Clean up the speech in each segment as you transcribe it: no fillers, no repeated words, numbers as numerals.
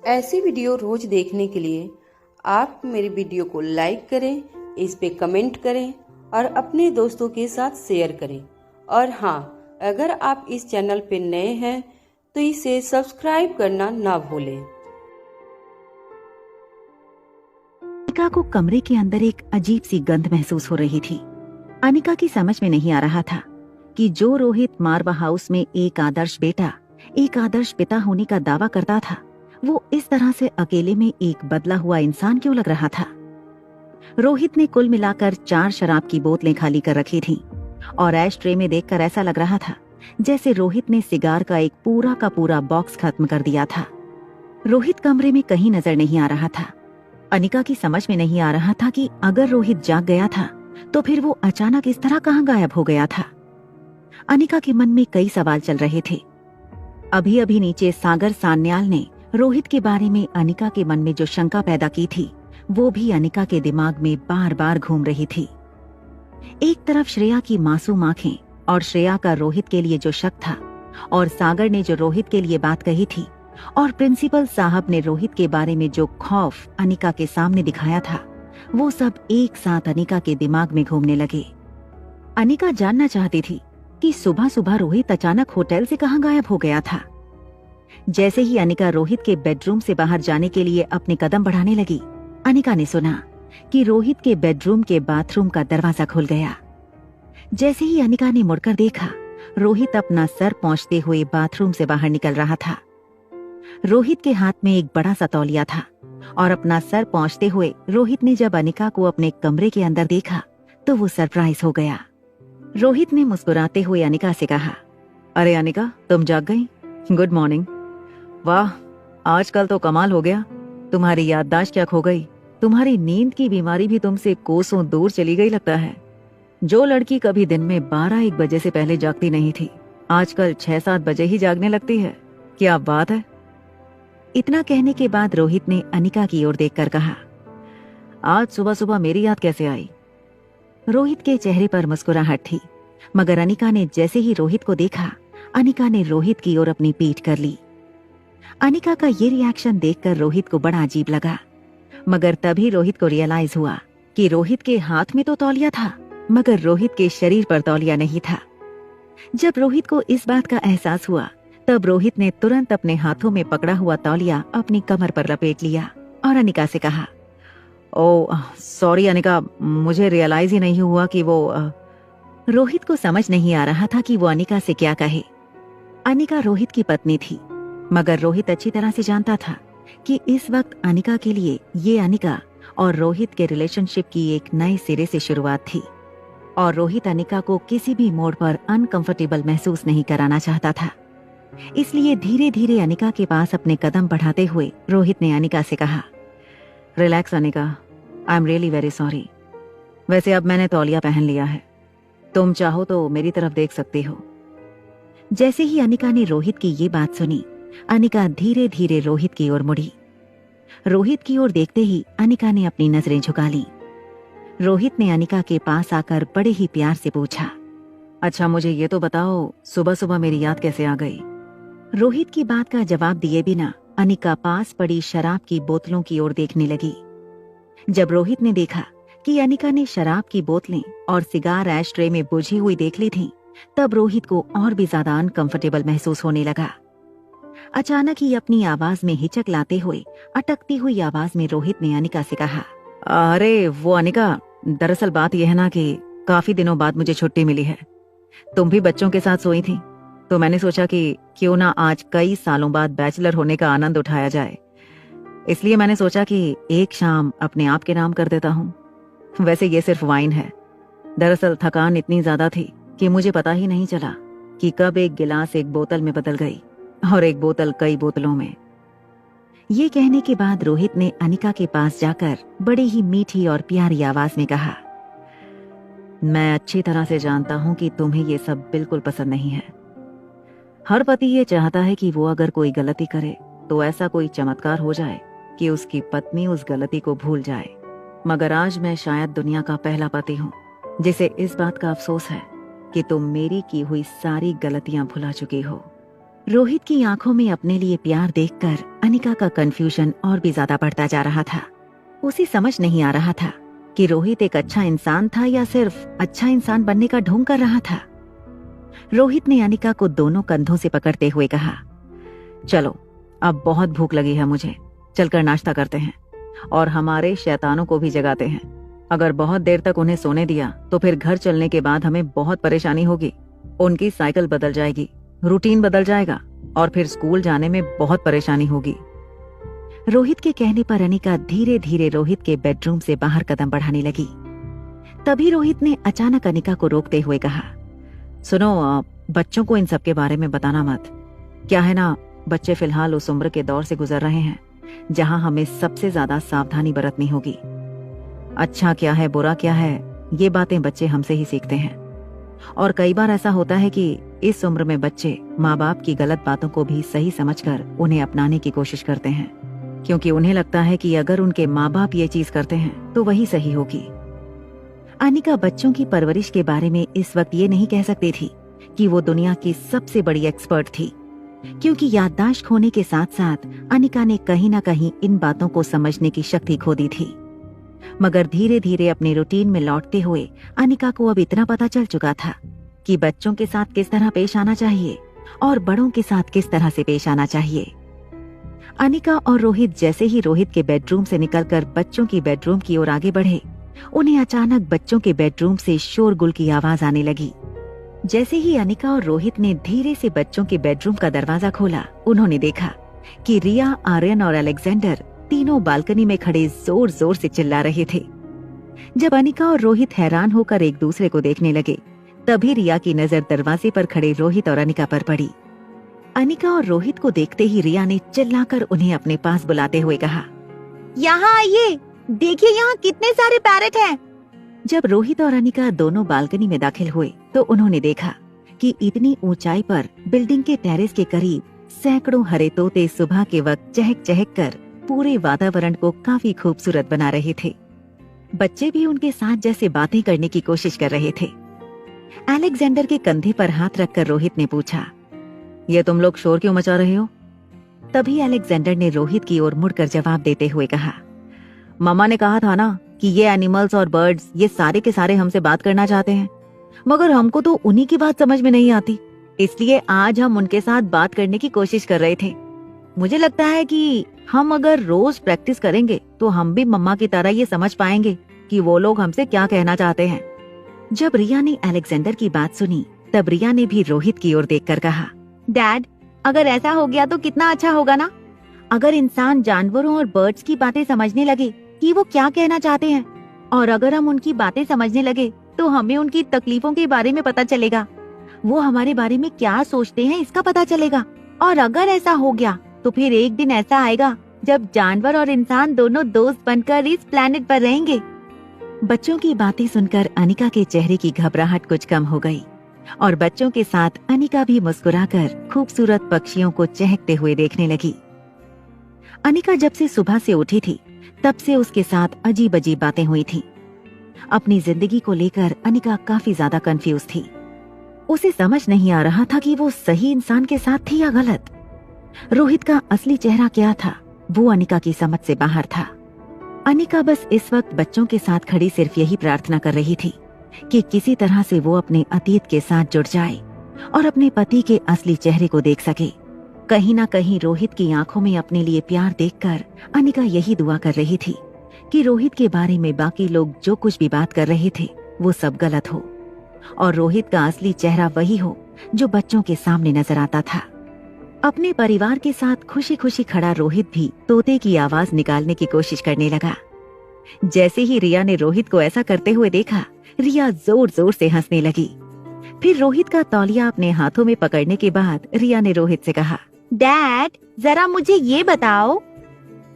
ऐसी वीडियो रोज देखने के लिए आप मेरे वीडियो को लाइक करें, इस पे कमेंट करें और अपने दोस्तों के साथ शेयर करें। और हाँ, अगर आप इस चैनल पे नए हैं तो इसे सब्सक्राइब करना ना भूलें। अनिका को कमरे के अंदर एक अजीब सी गंध महसूस हो रही थी। अनिका की समझ में नहीं आ रहा था कि जो रोहित मारवा हाउस में एक आदर्श बेटा, एक आदर्श पिता होने का दावा करता था, वो इस तरह से अकेले में एक बदला हुआ इंसान क्यों लग रहा था। रोहित ने कुल मिलाकर 4 शराब की बोतलें खाली कर रखी थीं और ऐश ट्रे में देखकर ऐसा लग रहा था जैसे रोहित ने सिगार का एक पूरा का पूरा बॉक्स खत्म कर दिया था। रोहित कमरे में कहीं नजर नहीं आ रहा था। अनिका की समझ में नहीं आ रहा था कि अगर रोहित जाग गया था तो फिर वो अचानक इस तरह कहां गायब हो गया था। अनिका के मन में कई सवाल चल रहे थे। अभी अभी नीचे सागर सान्याल ने रोहित के बारे में अनिका के मन में जो शंका पैदा की थी, वो भी अनिका के दिमाग में बार बार घूम रही थी। एक तरफ श्रेया की मासूम आंखें और श्रेया का रोहित के लिए जो शक था, और सागर ने जो रोहित के लिए बात कही थी, और प्रिंसिपल साहब ने रोहित के बारे में जो खौफ अनिका के सामने दिखाया था, वो सब एक साथ अनिका के दिमाग में घूमने लगे। अनिका जानना चाहती थी कि सुबह सुबह रोहित अचानक होटल से कहां गायब हो गया था। जैसे ही अनिका रोहित के बेडरूम से बाहर जाने के लिए अपने कदम बढ़ाने लगी, अनिका ने सुना कि रोहित के बेडरूम के बाथरूम का दरवाजा खुल गया। जैसे ही अनिका ने मुड़कर देखा, रोहित अपना सर पोंछते हुए बाथरूम से बाहर निकल रहा था। रोहित के हाथ में एक बड़ा सा तौलिया था और अपना सर पोंछते हुए रोहित ने जब अनिका को अपने कमरे के अंदर देखा तो वो सरप्राइज हो गया। रोहित ने मुस्कुराते हुए अनिका से कहा, अरे अनिका, तुम जाग गई? Good morning. वाह, आजकल तो कमाल हो गया। तुम्हारी याददाश्त क्या खो गई? तुम्हारी नींद की बीमारी भी तुमसे कोसों दूर चली गई लगता है। जो लड़की कभी दिन में 12-1 बजे से पहले जागती नहीं थी, आजकल 6-7 बजे ही जागने लगती है। क्या बात है। इतना कहने के बाद रोहित ने अनिका की ओर देखकर कहा, आज सुबह सुबह मेरी याद कैसे आई? रोहित के चेहरे पर मुस्कुराहट थी, मगर अनिका ने जैसे ही रोहित को देखा, अनिका ने रोहित की ओर अपनी पीठ कर ली। अनिका का ये रिएक्शन देखकर रोहित को बड़ा अजीब लगा, मगर तभी रोहित को रियलाइज हुआ कि रोहित के हाथ में तो तौलिया था, मगर रोहित के शरीर पर तौलिया नहीं था। जब रोहित को इस बात का एहसास हुआ, तब रोहित ने तुरंत अपने हाथों में पकड़ा हुआ तौलिया अपनी कमर पर लपेट लिया और अनिका से कहा, ओह सॉरी अनिका, मुझे रियलाइज ही नहीं हुआ कि वो रोहित को समझ नहीं आ रहा था कि वो अनिका से क्या कहे। अनिका रोहित की पत्नी थी, मगर रोहित अच्छी तरह से जानता था कि इस वक्त अनिका के लिए ये अनिका और रोहित के रिलेशनशिप की एक नए सिरे से शुरुआत थी, और रोहित अनिका को किसी भी मोड़ पर अनकंफर्टेबल महसूस नहीं कराना चाहता था। इसलिए धीरे धीरे अनिका के पास अपने कदम बढ़ाते हुए रोहित ने अनिका से कहा, relax Anika, I am really very sorry. वैसे अब मैंने तौलिया पहन लिया है, तुम चाहो तो मेरी तरफ देख सकती हो। जैसे ही अनिका ने रोहित की ये बात सुनी, अनिका धीरे धीरे रोहित की ओर मुड़ी। रोहित की ओर देखते ही अनिका ने अपनी नजरें झुका ली। रोहित ने अनिका के पास आकर बड़े ही प्यार से पूछा, अच्छा मुझे ये तो बताओ, सुबह सुबह मेरी याद कैसे आ गई? रोहित की बात का जवाब दिए बिना अनिका पास पड़ी शराब की बोतलों की ओर देखने लगी। जब रोहित ने देखा कि अनिका ने शराब की बोतलें और सिगार ऐश ट्रे में बुझी हुई देख ली थी, तब रोहित को और भी ज्यादा अनकंफर्टेबल महसूस होने लगा। अचानक ही अपनी आवाज में हिचक लाते हुए अटकती हुई आवाज में रोहित ने अनिका से कहा, अरे वो अनिका, दरअसल बात यह है ना कि काफी दिनों बाद मुझे छुट्टी मिली है। तुम भी बच्चों के साथ सोई थी, तो मैंने सोचा कि क्यों ना आज कई सालों बाद बैचलर होने का आनंद उठाया जाए। इसलिए मैंने सोचा कि एक शाम अपने आप के नाम कर देता हूँ। वैसे ये सिर्फ वाइन है। दरअसल थकान इतनी ज्यादा थी कि मुझे पता ही नहीं चला कि कब एक गिलास एक बोतल में बदल गई और एक बोतल कई बोतलों में। ये कहने के बाद रोहित ने अनिका के पास जाकर बड़ी ही मीठी और प्यारी आवाज में कहा, मैं अच्छी तरह से जानता हूं कि तुम्हें ये सब बिल्कुल पसंद नहीं है। हर पति ये चाहता है कि वो अगर कोई गलती करे तो ऐसा कोई चमत्कार हो जाए कि उसकी पत्नी उस गलती को भूल जाए, मगर आज मैं शायद दुनिया का पहला पति हूँ जिसे इस बात का अफसोस है कि तुम मेरी की हुई सारी गलतियां भुला चुकी हो। रोहित की आंखों में अपने लिए प्यार देखकर अनिका का कंफ्यूजन और भी ज्यादा बढ़ता जा रहा था। उसे समझ नहीं आ रहा था कि रोहित एक अच्छा इंसान था या सिर्फ अच्छा इंसान बनने का ढोंग कर रहा था। रोहित ने अनिका को दोनों कंधों से पकड़ते हुए कहा, चलो अब बहुत भूख लगी है मुझे, चलकर नाश्ता करते हैं और हमारे शैतानों को भी जगाते हैं। अगर बहुत देर तक उन्हें सोने दिया तो फिर घर चलने के बाद हमें बहुत परेशानी होगी। उनकी साइकिल बदल जाएगी, रूटीन बदल जाएगा और फिर स्कूल जाने में बहुत परेशानी होगी। रोहित के कहने पर अनिका धीरे धीरे रोहित के बेडरूम से बाहर कदम बढ़ाने लगी। तभी रोहित ने अचानक अनिका को रोकते हुए कहा, सुनो, बच्चों को इन सब के बारे में बताना मत। क्या है ना, बच्चे फिलहाल उस उम्र के दौर से गुजर रहे हैं जहां हमें सबसे ज्यादा सावधानी बरतनी होगी। अच्छा क्या है, बुरा क्या है, ये बातें बच्चे हमसे ही सीखते हैं। और कई बार ऐसा होता है कि इस उम्र में बच्चे माँ बाप की गलत बातों को भी सही समझकर उन्हें अपनाने की कोशिश करते हैं, क्योंकि उन्हें लगता है कि अगर उनके माँ बाप ये चीज करते हैं तो वही सही होगी। अनिका बच्चों की परवरिश के बारे में इस वक्त ये नहीं कह सकती थी कि वो दुनिया की सबसे बड़ी एक्सपर्ट थी, क्योंकि याददाश्त खोने के साथ साथ अनिका ने कहीं ना कहीं इन बातों को समझने की शक्ति खो दी थी। मगर धीरे धीरे अपने रूटीन में लौटते हुए अनिका को अब इतना पता चल चुका था कि बच्चों के साथ किस तरह पेश आना चाहिए और बड़ों के साथ किस तरह से पेश आना चाहिए। अनिका और रोहित जैसे ही रोहित के बेडरूम से निकलकर बच्चों की बेडरूम की ओर आगे बढ़े, उन्हें अचानक बच्चों के बेडरूम से शोरगुल की आवाज आने लगी। जैसे ही अनिका और रोहित ने धीरे से बच्चों के बेडरूम का दरवाजा खोला, उन्होंने देखा कि रिया, आर्यन और अलेक्जेंडर तीनों बालकनी में खड़े जोर जोर से चिल्ला रहे थे। जब अनिका और रोहित हैरान होकर एक दूसरे को देखने लगे, तभी रिया की नजर दरवाजे पर खड़े रोहित और अनिका पर पड़ी। अनिका और रोहित को देखते ही रिया ने चिल्लाकर उन्हें अपने पास बुलाते हुए कहा, यहाँ आइए, देखिए यहाँ कितने सारे पैरट हैं। जब रोहित और अनिका दोनों बालकनी में दाखिल हुए तो उन्होंने देखा कि इतनी ऊंचाई पर बिल्डिंग के टेरेस के करीब सैकड़ों हरे तोते सुबह के वक्त चहक चहक कर पूरे वातावरण को काफी खूबसूरत बना रहे थे। बच्चे भी उनके साथ जैसे बातें करने की कोशिश कर रहे थे। अलेक्जेंडर के कंधे पर हाथ रखकर रोहित ने पूछा, ये तुम लोग शोर क्यों मचा रहे हो? तभी अलेक्जेंडर ने रोहित की ओर मुड़कर जवाब देते हुए कहा, मम्मा ने कहा था ना कि ये एनिमल्स और बर्ड्स ये सारे के सारे हमसे बात करना चाहते हैं, मगर हमको तो उन्हीं की बात समझ में नहीं आती, इसलिए आज हम उनके साथ बात करने की कोशिश कर रहे थे। मुझे लगता है कि हम अगर रोज प्रैक्टिस करेंगे तो हम भी मम्मा की तरह ये समझ पाएंगे कि वो लोग हमसे क्या कहना चाहते हैं। जब रिया ने अलेक्जेंडर की बात सुनी, तब रिया ने भी रोहित की ओर देखकर कहा, डैड, अगर ऐसा हो गया तो कितना अच्छा होगा ना। अगर इंसान जानवरों और बर्ड्स की बातें समझने लगे कि वो क्या कहना चाहते हैं, और अगर हम उनकी बातें समझने लगे तो हमें उनकी तकलीफों के बारे में पता चलेगा, वो हमारे बारे में क्या सोचते हैं इसका पता चलेगा। और अगर ऐसा हो गया तो फिर एक दिन ऐसा आएगा जब जानवर और इंसान दोनों दोस्त बनकर इस प्लेनेट पर रहेंगे। बच्चों की बातें सुनकर अनिका के चेहरे की घबराहट कुछ कम हो गई और बच्चों के साथ अनिका भी मुस्कुराकर खूबसूरत पक्षियों को चहकते हुए देखने लगी। अनिका जब से सुबह से उठी थी तब से उसके साथ अजीब अजीब बातें हुई थी। अपनी जिंदगी को लेकर अनिका काफी ज्यादा कंफ्यूज थी। उसे समझ नहीं आ रहा था कि वो सही इंसान के साथ थी या गलत। रोहित का असली चेहरा क्या था, वो अनिका की समझ से बाहर था। अनिका बस इस वक्त बच्चों के साथ खड़ी सिर्फ यही प्रार्थना कर रही थी कि किसी तरह से वो अपने अतीत के साथ जुड़ जाए और अपने पति के असली चेहरे को देख सके। कहीं ना कहीं रोहित की आंखों में अपने लिए प्यार देखकर अनिका यही दुआ कर रही थी कि रोहित के बारे में बाकी लोग जो कुछ भी बात कर रहे थे वो सब गलत हो और रोहित का असली चेहरा वही हो जो बच्चों के सामने नजर आता था। अपने परिवार के साथ खुशी खुशी खड़ा रोहित भी तोते की आवाज निकालने की कोशिश करने लगा। जैसे ही रिया ने रोहित को ऐसा करते हुए देखा, रिया जोर जोर से हंसने लगी। फिर रोहित का तौलिया अपने हाथों में पकड़ने के बाद रिया ने रोहित से कहा, डैड, जरा मुझे ये बताओ।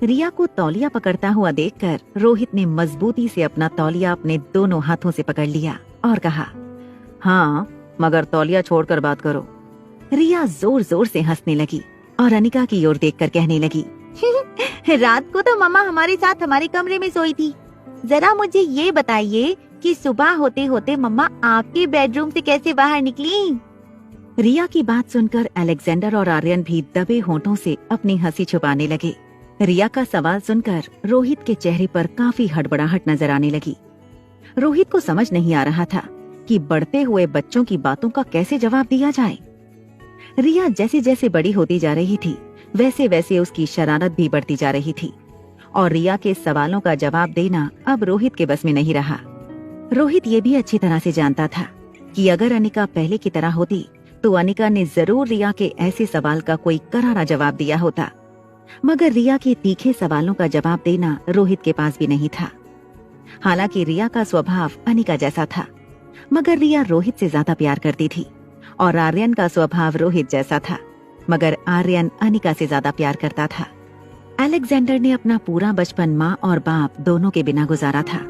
रिया को तौलिया पकड़ता हुआ देखकर रोहित ने मजबूती से अपना तौलिया अपने दोनों हाथों से पकड़ लिया और कहा, हाँ, मगर तौलिया छोड़कर बात करो। रिया जोर जोर से हंसने लगी और अनिका की ओर देखकर कहने लगी, रात को तो मम्मा हमारे साथ हमारे कमरे में सोई थी। जरा मुझे ये बताइए कि सुबह होते होते मम्मा आपके बेडरूम से कैसे बाहर निकली? रिया की बात सुनकर अलेक्जेंडर और आर्यन भी दबे होंठों से अपनी हंसी छुपाने लगे। रिया का सवाल सुनकर रोहित के चेहरे पर काफी हड़बड़ाहट नजर आने लगी। रोहित को समझ नहीं आ रहा था कि बढ़ते हुए बच्चों की बातों का कैसे जवाब दिया जाए। रिया जैसे जैसे बड़ी होती जा रही थी, वैसे वैसे उसकी शरारत भी बढ़ती जा रही थी और रिया के सवालों का जवाब देना अब रोहित के बस में नहीं रहा। रोहित ये भी अच्छी तरह से जानता था कि अगर अनिका पहले की तरह होती तो अनिका ने जरूर रिया के ऐसे सवाल का कोई करारा जवाब दिया होता, मगर रिया के तीखे सवालों का जवाब देना रोहित के पास भी नहीं था। हालांकि रिया का स्वभाव अनिका जैसा था, मगर रिया रोहित से ज्यादा प्यार करती थी और आर्यन का स्वभाव रोहित जैसा था, मगर आर्यन अनिका से ज्यादा प्यार करता था। अलेक्जेंडर ने अपना पूरा बचपन माँ और बाप दोनों के बिना गुजारा था,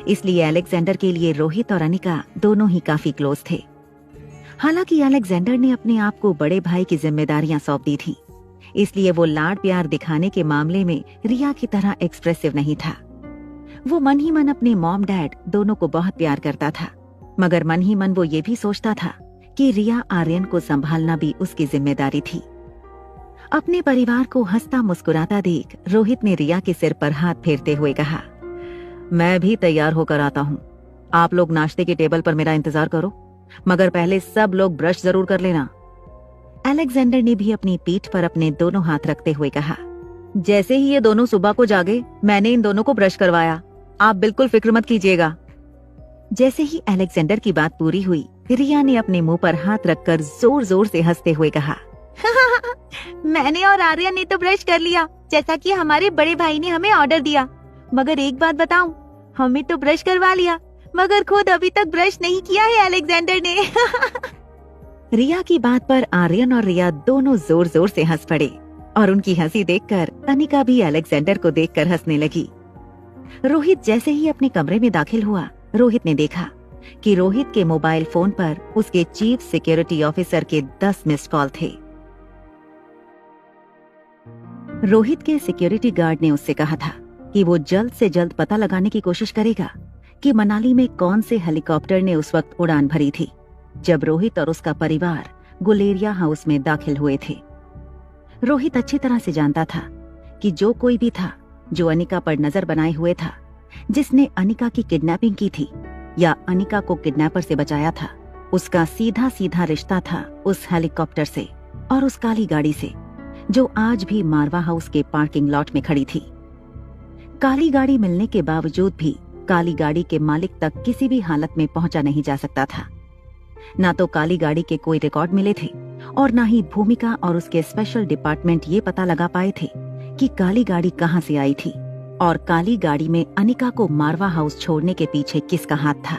इसलिए अलेक्जेंडर के लिए रोहित और अनिका दोनों ही काफी क्लोज थे। हालांकि अलेक्जेंडर ने अपने आप को बड़े भाई की जिम्मेदारियां सौंप दी थी, इसलिए वो लाड प्यार दिखाने के मामले में रिया की तरह एक्सप्रेसिव नहीं था। वो मन ही मन अपने मॉम डैड दोनों को बहुत प्यार करता था, मगर मन ही मन वो ये भी सोचता था कि रिया आर्यन को संभालना भी उसकी जिम्मेदारी थी। अपने परिवार को हंसता मुस्कुराता देख रोहित ने रिया के सिर पर हाथ फेरते हुए कहा, मैं भी तैयार होकर आता हूँ। आप लोग नाश्ते के टेबल पर मेरा इंतजार करो, मगर पहले सब लोग ब्रश जरूर कर लेना। अलेक्जेंडर ने भी अपनी पीठ पर अपने दोनों हाथ रखते हुए कहा, जैसे ही ये दोनों सुबह को जागे मैंने इन दोनों को ब्रश करवाया, आप बिल्कुल फिक्र मत कीजिएगा। जैसे ही अलेक्जेंडर की बात पूरी हुई, रिया ने अपने मुंह पर हाथ रखकर जोर जोर से हंसते हुए कहा, मैंने और आर्यन ने तो ब्रश कर लिया, जैसा कि हमारे बड़े भाई ने हमें ऑर्डर दिया। मगर एक बात बताऊं, हमें तो ब्रश करवा लिया, मगर खुद अभी तक ब्रश नहीं किया है अलेक्जेंडर ने। रिया की बात पर आर्यन और रिया दोनों जोर जोर से हंस पड़े और उनकी हंसी देखकर अनिका भी अलेक्जेंडर को देखकर हंसने लगी। रोहित जैसे ही अपने कमरे में दाखिल हुआ, रोहित ने देखा कि रोहित के मोबाइल फोन पर उसके चीफ सिक्योरिटी ऑफिसर के 10 मिस्ड कॉल थे। रोहित के सिक्योरिटी गार्ड ने उससे कहा था कि वो जल्द से जल्द पता लगाने की कोशिश करेगा कि मनाली में कौन से हेलीकॉप्टर ने उस वक्त उड़ान भरी थी जब रोहित और उसका परिवार गुलेरिया हाउस में दाखिल हुए थे। रोहित अच्छी तरह से जानता था कि जो कोई भी था जो अनिका पर नजर बनाए हुए था, जिसने अनिका की किडनैपिंग की थी या अनिका को किडनैपर से बचाया था, उसका सीधा सीधा रिश्ता था उस हेलीकॉप्टर से और उस काली गाड़ी से जो आज भी मारवा हाउस के पार्किंग लॉट में खड़ी थी। काली गाड़ी मिलने के बावजूद भी काली गाड़ी के मालिक तक किसी भी हालत में पहुंचा नहीं जा सकता था। ना तो काली गाड़ी के कोई रिकॉर्ड मिले थे और ना ही भूमिका और उसके स्पेशल डिपार्टमेंट ये पता लगा पाए थे कि काली गाड़ी कहां से आई थी और काली गाड़ी में अनिका को मारवा हाउस छोड़ने के पीछे किसका हाथ था।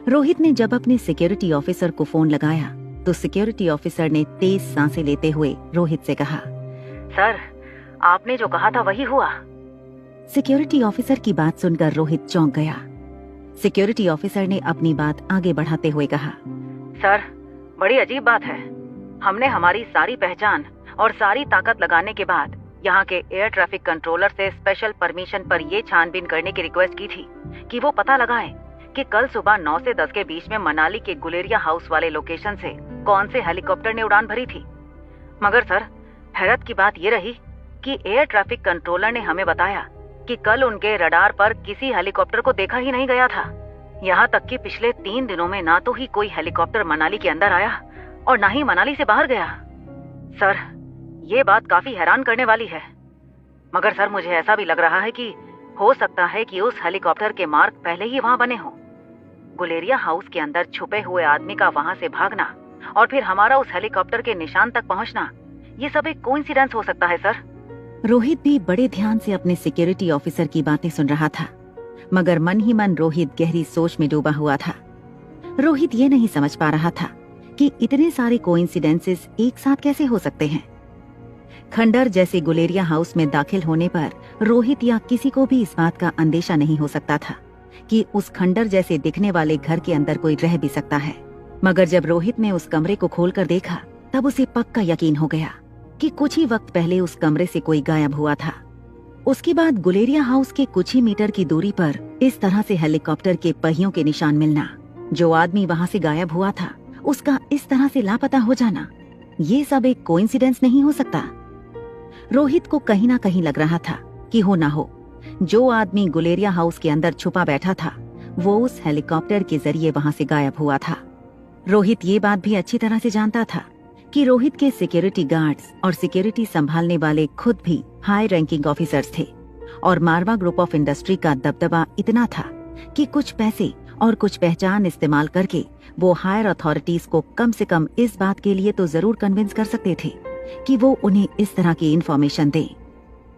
रोहित ने जब अपने सिक्योरिटी ऑफिसर को फोन लगाया तो सिक्योरिटी ऑफिसर ने तेज सांसें लेते हुए रोहित से कहा, सर, आपने जो कहा था वही हुआ। सिक्योरिटी ऑफिसर की बात सुनकर रोहित चौंक गया। सिक्योरिटी ऑफिसर ने अपनी बात आगे बढ़ाते हुए कहा, सर, बड़ी अजीब बात है। हमने हमारी सारी पहचान और सारी ताकत लगाने के बाद यहाँ के एयर ट्रैफिक कंट्रोलर से स्पेशल परमिशन पर ये छानबीन करने की रिक्वेस्ट की थी कि वो पता लगाएं कि कल सुबह 9 से 10 के बीच में मनाली के गुलेरिया हाउस वाले लोकेशन से कौन से हेलीकॉप्टर ने उड़ान भरी थी। मगर सर, हैरत की बात ये रही कि एयर ट्रैफिक कंट्रोलर ने हमें बताया कि कल उनके रडार पर किसी हेलीकॉप्टर को देखा ही नहीं गया था। यहाँ तक कि पिछले 3 दिनों में ना तो ही कोई हेलीकॉप्टर मनाली के अंदर आया और ना ही मनाली से बाहर गया। सर, ये बात काफी हैरान करने वाली है। मगर सर, मुझे ऐसा भी लग रहा है कि हो सकता है कि उस हेलीकॉप्टर के मार्क पहले ही वहाँ बने हों। गुलेरिया हाउस के अंदर छुपे हुए आदमी का वहाँ से भागना और फिर हमारा उस हेलीकॉप्टर के निशान तक पहुँचना, ये सब एक कोइंसिडेंस हो सकता है सर। रोहित भी बड़े ध्यान से अपने सिक्योरिटी ऑफिसर की बातें सुन रहा था, मगर मन ही मन रोहित गहरी सोच में डूबा हुआ था। रोहित ये नहीं समझ पा रहा था कि इतने सारे कोइंसिडेंसेस एक साथ कैसे हो सकते हैं। खंडर जैसे गुलेरिया हाउस में दाखिल होने पर रोहित या किसी को भी इस बात का अंदेशा नहीं हो सकता था कि उस खंडर जैसे दिखने वाले घर के अंदर कोई रह भी सकता है। मगर जब रोहित ने उस कमरे को खोलकर देखा, तब उसे पक्का यकीन हो गया कि कुछ ही वक्त पहले उस कमरे से कोई गायब हुआ था। उसके बाद गुलेरिया हाउस के कुछ ही मीटर की दूरी पर इस तरह से हेलीकॉप्टर के पहियों के निशान मिलना, जो आदमी वहाँ से गायब हुआ था उसका इस तरह से लापता हो जाना, ये सब एक कोइंसिडेंस नहीं हो सकता। रोहित को कहीं ना कहीं लग रहा था कि हो ना हो, जो आदमी गुलेरिया हाउस के अंदर छुपा बैठा था वो उस हेलीकॉप्टर के जरिए वहां से गायब हुआ था। रोहित ये बात भी अच्छी तरह से जानता था कि रोहित के सिक्योरिटी गार्ड्स और सिक्योरिटी संभालने वाले खुद भी हाई रैंकिंग ऑफिसर्स थे और मारवा ग्रुप ऑफ इंडस्ट्री का दबदबा इतना था कि कुछ पैसे और कुछ पहचान इस्तेमाल करके वो हायर अथॉरिटीज को कम से कम इस बात के लिए तो जरूर कन्विंस कर सकते थे कि वो उन्हें इस तरह की इन्फॉर्मेशन दें।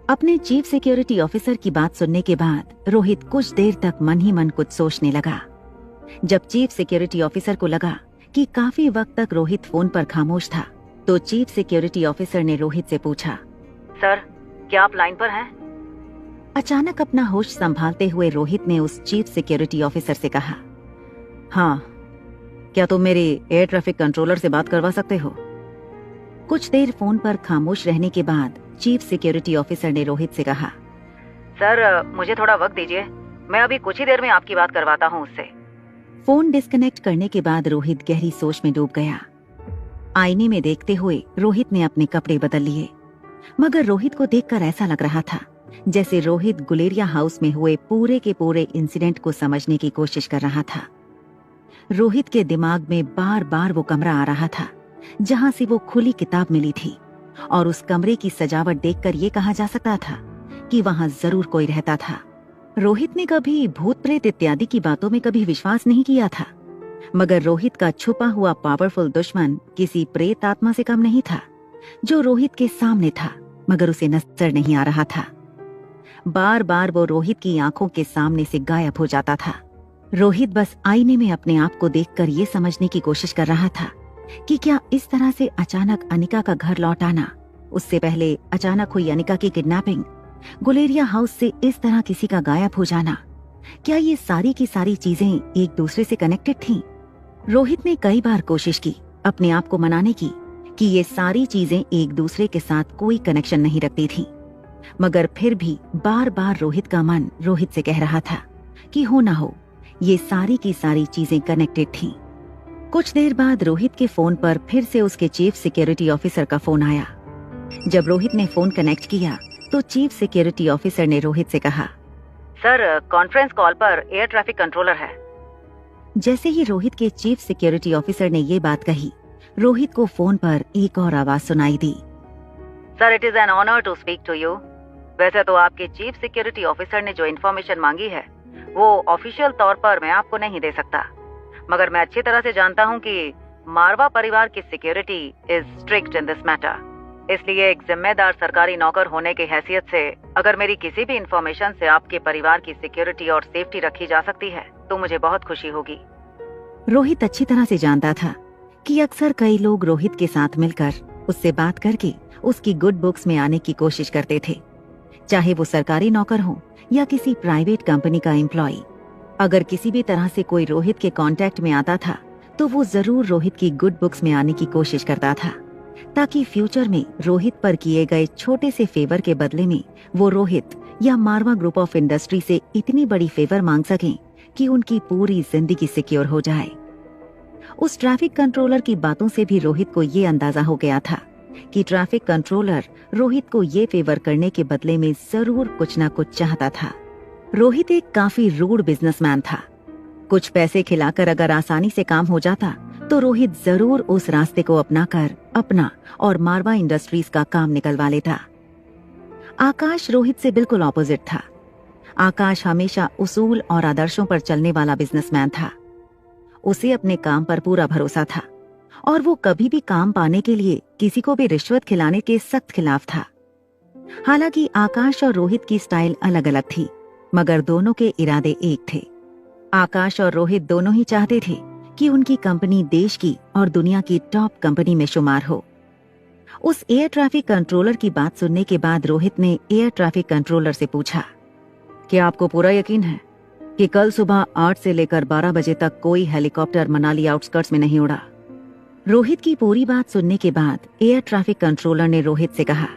अपने चीफ सिक्योरिटी ऑफिसर की बात सुनने के बाद रोहित कुछ देर तक मन ही मन कुछ सोचने लगा। जब चीफ सिक्योरिटी ऑफिसर को लगा कि काफी वक्त तक रोहित फोन पर खामोश था, तो चीफ सिक्योरिटी ऑफिसर ने रोहित से पूछा, सर, क्या आप लाइन पर हैं? अचानक अपना होश संभालते हुए रोहित ने उस चीफ सिक्योरिटी ऑफिसर से कहा, हाँ, क्या तुम मेरे एयर ट्रैफिक कंट्रोलर से बात करवा सकते हो? कुछ देर फोन पर खामोश रहने के बाद चीफ सिक्योरिटी ऑफिसर ने रोहित से कहा, सर, मुझे थोड़ा वक्त दीजिए, मैं अभी कुछ ही देर में आपकी बात करवाता हूँ उससे। फोन डिस्कनेक्ट करने के बाद रोहित गहरी सोच में डूब गया। आईने में देखते हुए रोहित ने अपने कपड़े बदल लिए, मगर रोहित को देखकर ऐसा लग रहा था जैसे रोहित गुलेरिया हाउस में हुए पूरे के पूरे इंसिडेंट को समझने की कोशिश कर रहा था। रोहित के दिमाग में बार बार वो कमरा आ रहा था जहां से वो खुली किताब मिली थी, और उस कमरे की सजावट देखकर ये कहा जा सकता था कि वहां जरूर कोई रहता था। रोहित ने कभी भूत प्रेत इत्यादि की बातों में कभी विश्वास नहीं किया था, मगर रोहित का छुपा हुआ पावरफुल दुश्मन किसी प्रेत आत्मा से कम नहीं था, जो रोहित के सामने था मगर उसे नजर नहीं आ रहा था। बार बार वो रोहित की आंखों के सामने से गायब हो जाता था। रोहित बस आईने में अपने आप को देखकर ये समझने की कोशिश कर रहा था कि क्या इस तरह से अचानक अनिका का घर लौट आना, उससे पहले अचानक हुई अनिका की किडनैपिंग, गुलेरिया हाउस से इस तरह किसी का गायब हो जाना, क्या ये सारी की सारी चीजें एक दूसरे से कनेक्टेड थीं? रोहित ने कई बार कोशिश की अपने आप को मनाने की कि ये सारी चीजें एक दूसरे के साथ कोई कनेक्शन नहीं रखती थीं, मगर फिर भी बार बार रोहित का मन रोहित से कह रहा था कि हो ना हो ये सारी की सारी चीजें कनेक्टेड थीं। कुछ देर बाद रोहित के फोन पर फिर से उसके चीफ सिक्योरिटी ऑफिसर का फोन आया। जब रोहित ने फोन कनेक्ट किया तो चीफ सिक्योरिटी ऑफिसर ने रोहित से कहा, सर, कॉन्फ्रेंस कॉल पर एयर ट्रैफिक कंट्रोलर है। जैसे ही रोहित के चीफ सिक्योरिटी ऑफिसर ने ये बात कही, रोहित को फोन पर एक और आवाज सुनाई दी, sir, it is an honour to speak to you. वैसे तो आपके चीफ सिक्योरिटी ऑफिसर ने जो इन्फॉर्मेशन मांगी है वो ऑफिशियल तौर पर मैं आपको नहीं दे सकता, मगर मैं अच्छी तरह से जानता हूँ कि मारवा परिवार की security is strict in this matter. इसलिए एक जिम्मेदार सरकारी नौकर होने की हैसियत से अगर मेरी किसी भी इंफॉर्मेशन से आपके परिवार की सिक्योरिटी और सेफ्टी रखी जा सकती है तो मुझे बहुत खुशी होगी। रोहित अच्छी तरह से जानता था कि अक्सर कई लोग रोहित के साथ मिलकर उससे बात करके उसकी गुड बुक्स में आने की कोशिश करते थे, चाहे वो सरकारी नौकर हो या किसी प्राइवेट कंपनी का एम्प्लॉय। अगर किसी भी तरह से कोई रोहित के कांटेक्ट में आता था तो वो जरूर रोहित की गुड बुक्स में आने की कोशिश करता था, ताकि फ्यूचर में रोहित पर किए गए छोटे से फेवर के बदले में वो रोहित या मारवा ग्रुप ऑफ इंडस्ट्री से इतनी बड़ी फेवर मांग सकें कि उनकी पूरी जिंदगी सिक्योर हो जाए। उस ट्रैफिक कंट्रोलर की बातों से भी रोहित को ये अंदाजा हो गया था कि ट्रैफिक कंट्रोलर रोहित को ये फेवर करने के बदले में जरूर कुछ न कुछ चाहता था। रोहित एक काफी रूड बिजनेसमैन था। कुछ पैसे खिलाकर अगर आसानी से काम हो जाता तो रोहित जरूर उस रास्ते को अपनाकर अपना और मारवा इंडस्ट्रीज का काम निकलवा लेता। आकाश रोहित से बिल्कुल ऑपोजिट था। आकाश हमेशा उसूल और आदर्शों पर चलने वाला बिजनेसमैन था। उसे अपने काम पर पूरा भरोसा था और वो कभी भी काम पाने के लिए किसी को भी रिश्वत खिलाने के सख्त खिलाफ था। हालांकि आकाश और रोहित की स्टाइल अलग अलग थी, मगर दोनों के इरादे एक थे। आकाश और रोहित दोनों ही चाहते थे कि उनकी कंपनी देश की और दुनिया की टॉप कंपनी में शुमार हो। उस एयर ट्रैफिक कंट्रोलर की बात सुनने के बाद रोहित ने एयर ट्रैफिक कंट्रोलर से पूछा, क्या आपको पूरा यकीन है कि कल सुबह 8 से लेकर 12 बजे तक कोई हेलीकॉप्टर मनाली आउटस्कर्ट्स में नहीं उड़ा? रोहित की पूरी बात सुनने के बाद एयर ट्रैफिक कंट्रोलर ने रोहित से कहा,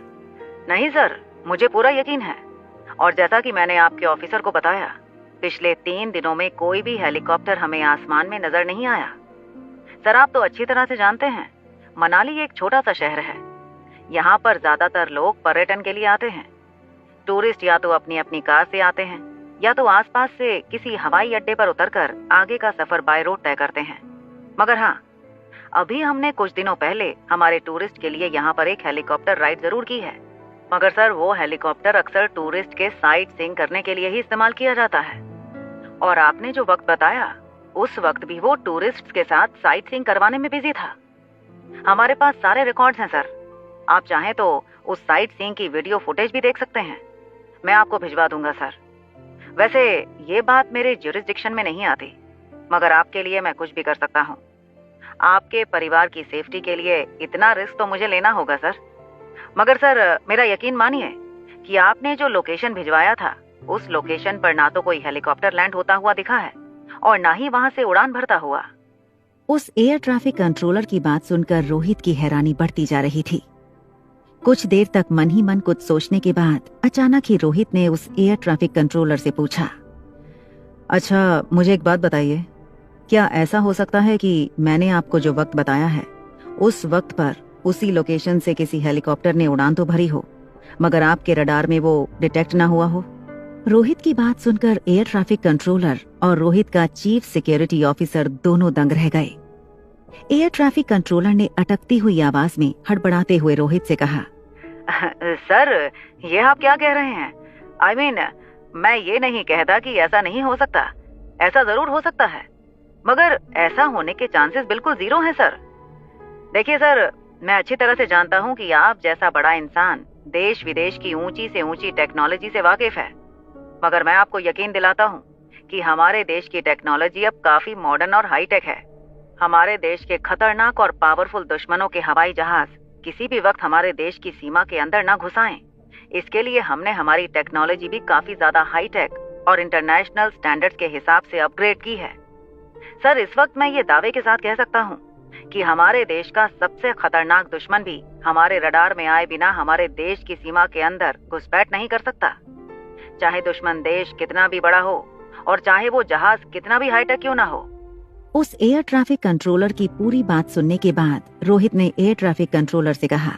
नहीं सर, मुझे पूरा यकीन है, और जैसा कि मैंने आपके ऑफिसर को बताया, पिछले 3 दिनों में कोई भी हेलीकॉप्टर हमें आसमान में नजर नहीं आया। सर आप तो अच्छी तरह से जानते हैं, मनाली एक छोटा सा शहर है। यहाँ पर ज्यादातर लोग पर्यटन के लिए आते हैं। टूरिस्ट या तो अपनी अपनी कार से आते हैं या तो आसपास से किसी हवाई अड्डे पर उतरकर आगे का सफर बाय रोड तय करते हैं। मगर हाँ, अभी हमने कुछ दिनों पहले हमारे टूरिस्ट के लिए यहाँ पर एक हेलीकॉप्टर राइड जरूर की है। मगर सर वो हेलीकॉप्टर अक्सर टूरिस्ट के साइट सीइंग करने के लिए ही इस्तेमाल किया जाता है। और आपने जो वक्त बताया, उस वक्त भी वो टूरिस्ट के साथ साइट सीइंग करवाने में बिजी था। हमारे पास सारे रिकॉर्ड्स हैं सर। आप चाहें तो उस साइट सीइंग की वीडियो फुटेज भी देख सकते हैं। मैं आपको भिजवा दूंगा सर। वैसे ये बात मेरे ज्यूरिसडिक्शन में नहीं आती, मगर आपके लिए मैं कुछ भी कर सकता हूँ। आपके परिवार की सेफ्टी के लिए इतना रिस्क तो मुझे लेना होगा सर। मगर सर मेरा यकीन मानिए कि आपने जो लोकेशन भिजवाया था, उस लोकेशन पर ना तो कोई हेलीकॉप्टर लैंड होता हुआ दिखा है और ना ही वहां से उड़ान भरता हुआ। उस एयर ट्रैफिक कंट्रोलर की बात सुनकर रोहित की हैरानी बढ़ती जा रही थी। कुछ देर तक मन ही मन कुछ सोचने के बाद अचानक ही रोहित ने उस एयर ट्रैफिक कंट्रोलर से पूछा, अच्छा मुझे एक बात बताइए, क्या ऐसा हो सकता है कि मैंने आपको जो वक्त बताया है, उस वक्त पर उसी लोकेशन से किसी हेलीकॉप्टर ने उड़ान तो भरी हो, मगर आपके रडार में वो डिटेक्ट ना हुआ हो? रोहित की बात सुनकर एयर ट्रैफिक कंट्रोलर और रोहित का चीफ सिक्योरिटी ऑफिसर दोनों दंग रह गए। एयर ट्रैफिक कंट्रोलर ने अटकती हुई आवाज में हड़बड़ाते हुए रोहित से कहा, सर ये आप क्या कह रहे हैं? I mean, मैं ये नहीं कहता कि ऐसा नहीं हो सकता, ऐसा जरूर हो सकता है, मगर ऐसा होने के चांसेस बिल्कुल जीरो हैं सर। देखिए सर, मैं अच्छी तरह से जानता हूँ कि आप जैसा बड़ा इंसान देश विदेश की ऊंची से ऊंची टेक्नोलॉजी से वाकिफ है, मगर मैं आपको यकीन दिलाता हूँ कि हमारे देश की टेक्नोलॉजी अब काफी मॉडर्न और हाईटेक है। हमारे देश के खतरनाक और पावरफुल दुश्मनों के हवाई जहाज किसी भी वक्त हमारे देश की सीमा के अंदर न घुसाएं। इसके लिए हमने हमारी टेक्नोलॉजी भी काफी ज्यादा हाईटेक और इंटरनेशनल स्टैंडर्ड्स के हिसाब से अपग्रेड की है। सर इस वक्त मैं ये दावे के साथ कह सकता हूँ कि हमारे देश का सबसे खतरनाक दुश्मन भी हमारे रडार में आए बिना हमारे देश की सीमा के अंदर घुसपैठ नहीं कर सकता। चाहे दुश्मन देश कितना भी बड़ा हो और चाहे वो जहाज कितना भी हाईटेक क्यों ना हो। उस एयर ट्रैफिक कंट्रोलर की पूरी बात सुनने के बाद रोहित ने एयर ट्रैफिक कंट्रोलर से कहा,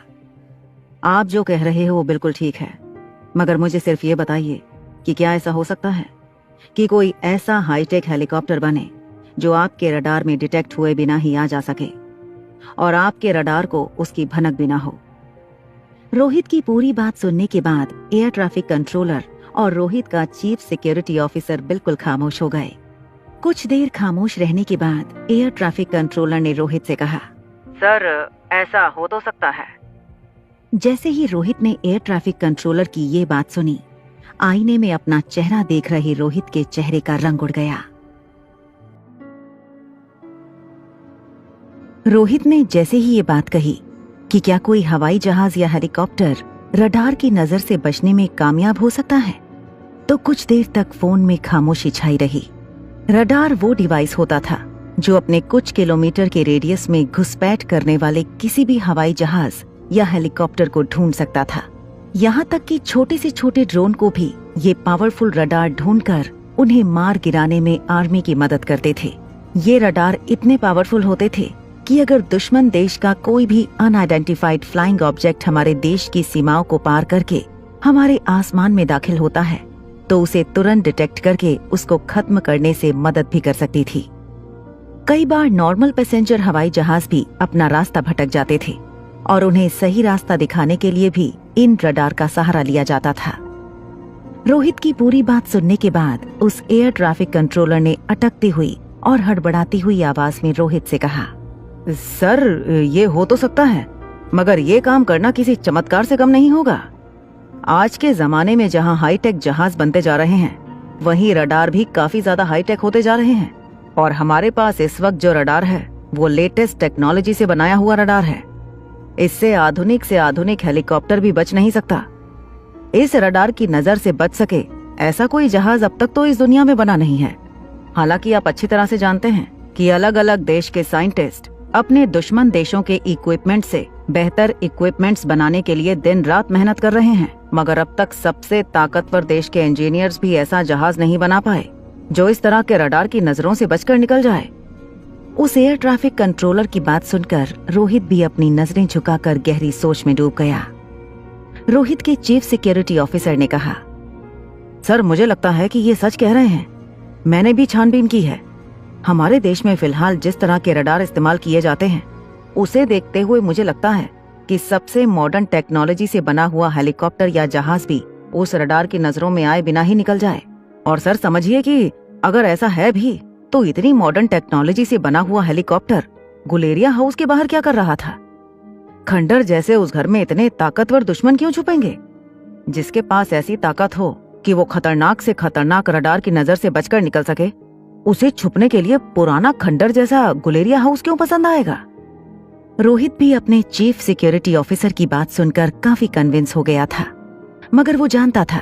आप जो कह रहे हो वो बिल्कुल ठीक है, मगर मुझे सिर्फ ये बताइए कि क्या ऐसा हो सकता है कि कोई ऐसा हाईटेक हेलीकॉप्टर बने जो आपके रडार में डिटेक्ट हुए बिना ही आ जा सके और आपके रडार को उसकी भनक भी ना हो? रोहित की पूरी बात सुनने के बाद एयर ट्रैफिक कंट्रोलर और रोहित का चीफ सिक्योरिटी ऑफिसर बिल्कुल खामोश हो गए। कुछ देर खामोश रहने के बाद एयर ट्रैफिक कंट्रोलर ने रोहित से कहा, सर ऐसा हो तो सकता है। जैसे ही रोहित ने एयर ट्रैफिक कंट्रोलर की ये बात सुनी, आईने में अपना चेहरा देख रहे रोहित के चेहरे का रंग उड़ गया। रोहित ने जैसे ही ये बात कही कि क्या कोई हवाई जहाज या हेलीकॉप्टर रडार की नजर से बचने में कामयाब हो सकता है, तो कुछ देर तक फोन में खामोशी छाई रही। रडार वो डिवाइस होता था जो अपने कुछ किलोमीटर के रेडियस में घुसपैठ करने वाले किसी भी हवाई जहाज या हेलीकॉप्टर को ढूंढ सकता था। यहाँ तक कि छोटे से छोटे ड्रोन को भी ये पावरफुल रडार ढूंढकर उन्हें मार गिराने में आर्मी की मदद करते थे। ये रडार इतने पावरफुल होते थे कि अगर दुश्मन देश का कोई भी अनआइडेंटिफाइड फ्लाइंग ऑब्जेक्ट हमारे देश की सीमाओं को पार करके हमारे आसमान में दाखिल होता है, तो उसे तुरंत डिटेक्ट करके उसको खत्म करने से मदद भी कर सकती थी। कई बार नॉर्मल पैसेंजर हवाई जहाज भी अपना रास्ता भटक जाते थे और उन्हें सही रास्ता दिखाने के लिए भी इन रडार का सहारा लिया जाता था। रोहित की पूरी बात सुनने के बाद उस एयर ट्रैफिक कंट्रोलर ने अटकती हुई और हड़बड़ाती हुई आवाज में रोहित से कहा, सर ये हो तो सकता है, मगर ये काम करना किसी चमत्कार से कम नहीं होगा। आज के जमाने में जहां हाईटेक जहाज बनते जा रहे हैं, वहीं रडार भी काफी ज्यादा हाईटेक होते जा रहे हैं और हमारे पास इस वक्त जो रडार है वो लेटेस्ट टेक्नोलॉजी से बनाया हुआ रडार है। इससे आधुनिक से आधुनिक हेलीकॉप्टर भी बच नहीं सकता। इस रडार की नजर से बच सके ऐसा कोई जहाज अब तक तो इस दुनिया में बना नहीं है। हालांकि आप अच्छी तरह से जानते हैं कि अलग अलग देश के साइंटिस्ट अपने दुश्मन देशों के इक्विपमेंट से बेहतर इक्विपमेंट्स बनाने के लिए दिन रात मेहनत कर रहे हैं, मगर अब तक सबसे ताकतवर देश के इंजीनियर्स भी ऐसा जहाज नहीं बना पाए जो इस तरह के रडार की नजरों से बचकर निकल जाए। उस एयर ट्रैफिक कंट्रोलर की बात सुनकर रोहित भी अपनी नजरें झुकाकर गहरी सोच में डूब गया। रोहित के चीफ सिक्योरिटी ऑफिसर ने कहा, सर मुझे लगता है कि ये सच कह रहे हैं। मैंने भी छानबीन की है। हमारे देश में फिलहाल जिस तरह के रडार इस्तेमाल किए जाते हैं उसे देखते हुए मुझे लगता है कि सबसे मॉडर्न टेक्नोलॉजी से बना हुआ हेलीकॉप्टर या जहाज भी उस रडार की नजरों में आए बिना ही निकल जाए। और सर समझिए कि अगर ऐसा है भी तो इतनी मॉडर्न टेक्नोलॉजी से बना हुआ हेलीकॉप्टर गुलेरिया हाउस के बाहर क्या कर रहा था? खंडर जैसे उस घर में इतने ताकतवर दुश्मन क्यों छुपेंगे? जिसके पास ऐसी ताकत हो कि वो खतरनाक से खतरनाक रडार की नजर से बचकर निकल सके, उसे छुपने के लिए पुराना खंडर जैसा गुलेरिया हाउस क्यों पसंद आएगा? रोहित भी अपने चीफ सिक्योरिटी ऑफिसर की बात सुनकर काफी कन्विंस हो गया था, मगर वो जानता था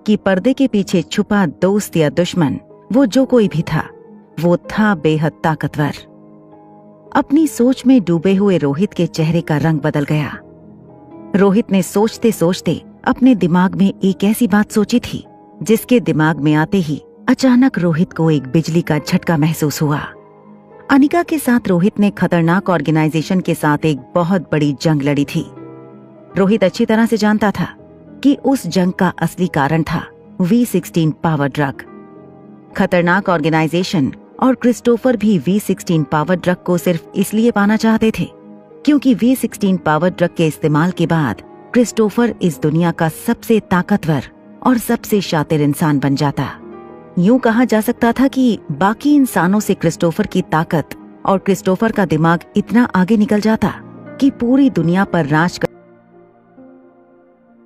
कि पर्दे के पीछे छुपा दोस्त या दुश्मन, वो जो कोई भी था, वो था बेहद ताकतवर। अपनी सोच में डूबे हुए रोहित के चेहरे का रंग बदल गया। रोहित ने सोचते सोचते अपने दिमाग में एक ऐसी बात सोची थी जिसके दिमाग में आते ही अचानक रोहित को एक बिजली का झटका महसूस हुआ। अनिका के साथ रोहित ने खतरनाक ऑर्गेनाइजेशन के साथ एक बहुत बड़ी जंग लड़ी थी। रोहित अच्छी तरह से जानता था कि उस जंग का असली कारण था V16 पावर ड्रग। खतरनाक ऑर्गेनाइजेशन और क्रिस्टोफर भी V16 पावर ड्रग को सिर्फ इसलिए पाना चाहते थे क्योंकि V16 पावर ड्रग के इस्तेमाल के बाद क्रिस्टोफर इस दुनिया का सबसे ताकतवर और सबसे शातिर इंसान बन जाता। यूं कहा जा सकता था कि बाकी इंसानों से क्रिस्टोफर की ताकत और क्रिस्टोफर का दिमाग इतना आगे निकल जाता कि पूरी दुनिया पर राज कर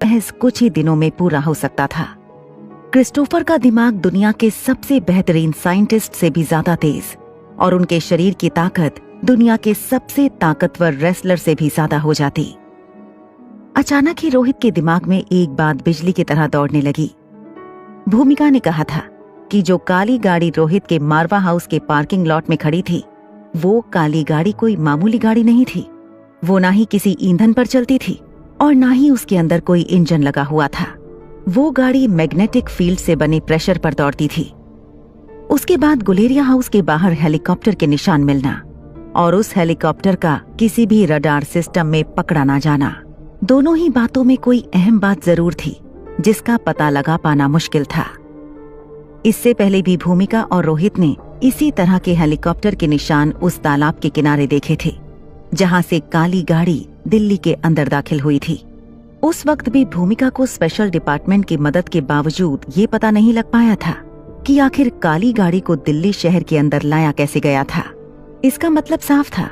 महज कुछ ही दिनों में पूरा हो सकता था। क्रिस्टोफर का दिमाग दुनिया के सबसे बेहतरीन साइंटिस्ट से भी ज्यादा तेज और उनके शरीर की ताकत दुनिया के सबसे ताकतवर रेसलर से भी ज्यादा हो जाती। अचानक ही रोहित के दिमाग में एक बात बिजली की तरह दौड़ने लगी। भूमिका ने कहा था कि जो काली गाड़ी रोहित के मारवा हाउस के पार्किंग लॉट में खड़ी थी, वो काली गाड़ी कोई मामूली गाड़ी नहीं थी। वो ना ही किसी ईंधन पर चलती थी और ना ही उसके अंदर कोई इंजन लगा हुआ था। वो गाड़ी मैग्नेटिक फील्ड से बने प्रेशर पर दौड़ती थी। उसके बाद गुलेरिया हाउस के बाहर हेलीकॉप्टर के निशान मिलना और उस हेलीकॉप्टर का किसी भी रडार सिस्टम में पकड़ा ना जाना, दोनों ही बातों में कोई अहम बात जरूर थी जिसका पता लगा पाना मुश्किल था। इससे पहले भी भूमिका और रोहित ने इसी तरह के हेलीकॉप्टर के निशान उस तालाब के किनारे देखे थे जहां से काली गाड़ी दिल्ली के अंदर दाखिल हुई थी। उस वक्त भी भूमिका को स्पेशल डिपार्टमेंट की मदद के बावजूद ये पता नहीं लग पाया था कि आखिर काली गाड़ी को दिल्ली शहर के अंदर लाया कैसे गया था। इसका मतलब साफ था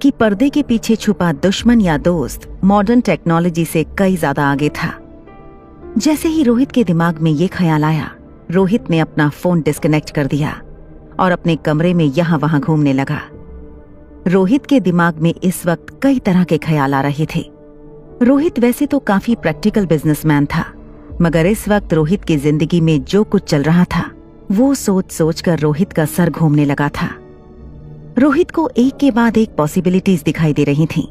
कि पर्दे के पीछे छुपा दुश्मन या दोस्त मॉडर्न टेक्नोलॉजी से कई ज्यादा आगे था। जैसे ही रोहित के दिमाग में ये ख्याल आया, रोहित ने अपना फोन डिस्कनेक्ट कर दिया और अपने कमरे में यहाँ वहां घूमने लगा। रोहित के दिमाग में इस वक्त कई तरह के ख्याल आ रहे थे। रोहित वैसे तो काफी प्रैक्टिकल बिजनेसमैन था, मगर इस वक्त रोहित की जिंदगी में जो कुछ चल रहा था वो सोच सोच कर रोहित का सर घूमने लगा था। रोहित को एक के बाद एक पॉसिबिलिटीज दिखाई दे रही थीं।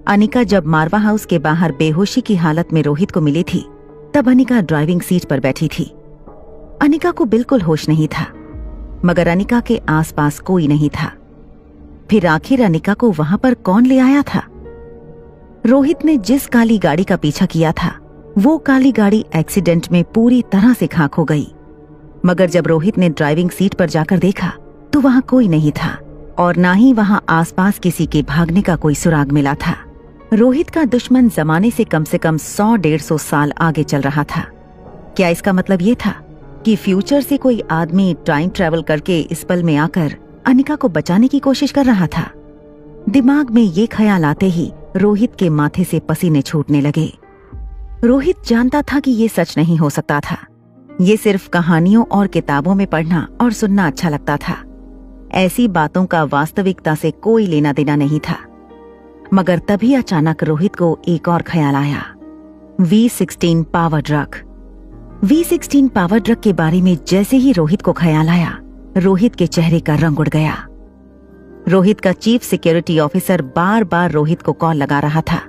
अनिका जब मारवा हाउस के बाहर बेहोशी की हालत में रोहित को मिली थी, तब अनिका ड्राइविंग सीट पर बैठी थी। अनिका को बिल्कुल होश नहीं था, मगर अनिका के आसपास कोई नहीं था। फिर आखिर अनिका को वहां पर कौन ले आया था? रोहित ने जिस काली गाड़ी का पीछा किया था, वो काली गाड़ी एक्सीडेंट में पूरी तरह से खाक हो गई। मगर जब रोहित ने ड्राइविंग सीट पर जाकर देखा तो वहां कोई नहीं था और ना ही वहां आसपास किसी के भागने का कोई सुराग मिला था। रोहित का दुश्मन जमाने से कम 100-150 साल आगे चल रहा था। क्या इसका मतलब ये था कि फ्यूचर से कोई आदमी टाइम ट्रेवल करके इस पल में आकर अनिका को बचाने की कोशिश कर रहा था? दिमाग में ये ख्याल आते ही रोहित के माथे से पसीने छूटने लगे। रोहित जानता था कि ये सच नहीं हो सकता था। ये सिर्फ कहानियों और किताबों में पढ़ना और सुनना अच्छा लगता था। ऐसी बातों का वास्तविकता से कोई लेना देना नहीं था। मगर तभी अचानक रोहित को एक और ख्याल आया, V16 power drug. V16 power drug के बारे में जैसे ही रोहित को ख्याल आया, रोहित के चेहरे का रंग उड़ गया। रोहित का चीफ सिक्योरिटी ऑफिसर बार बार रोहित को कॉल लगा रहा था,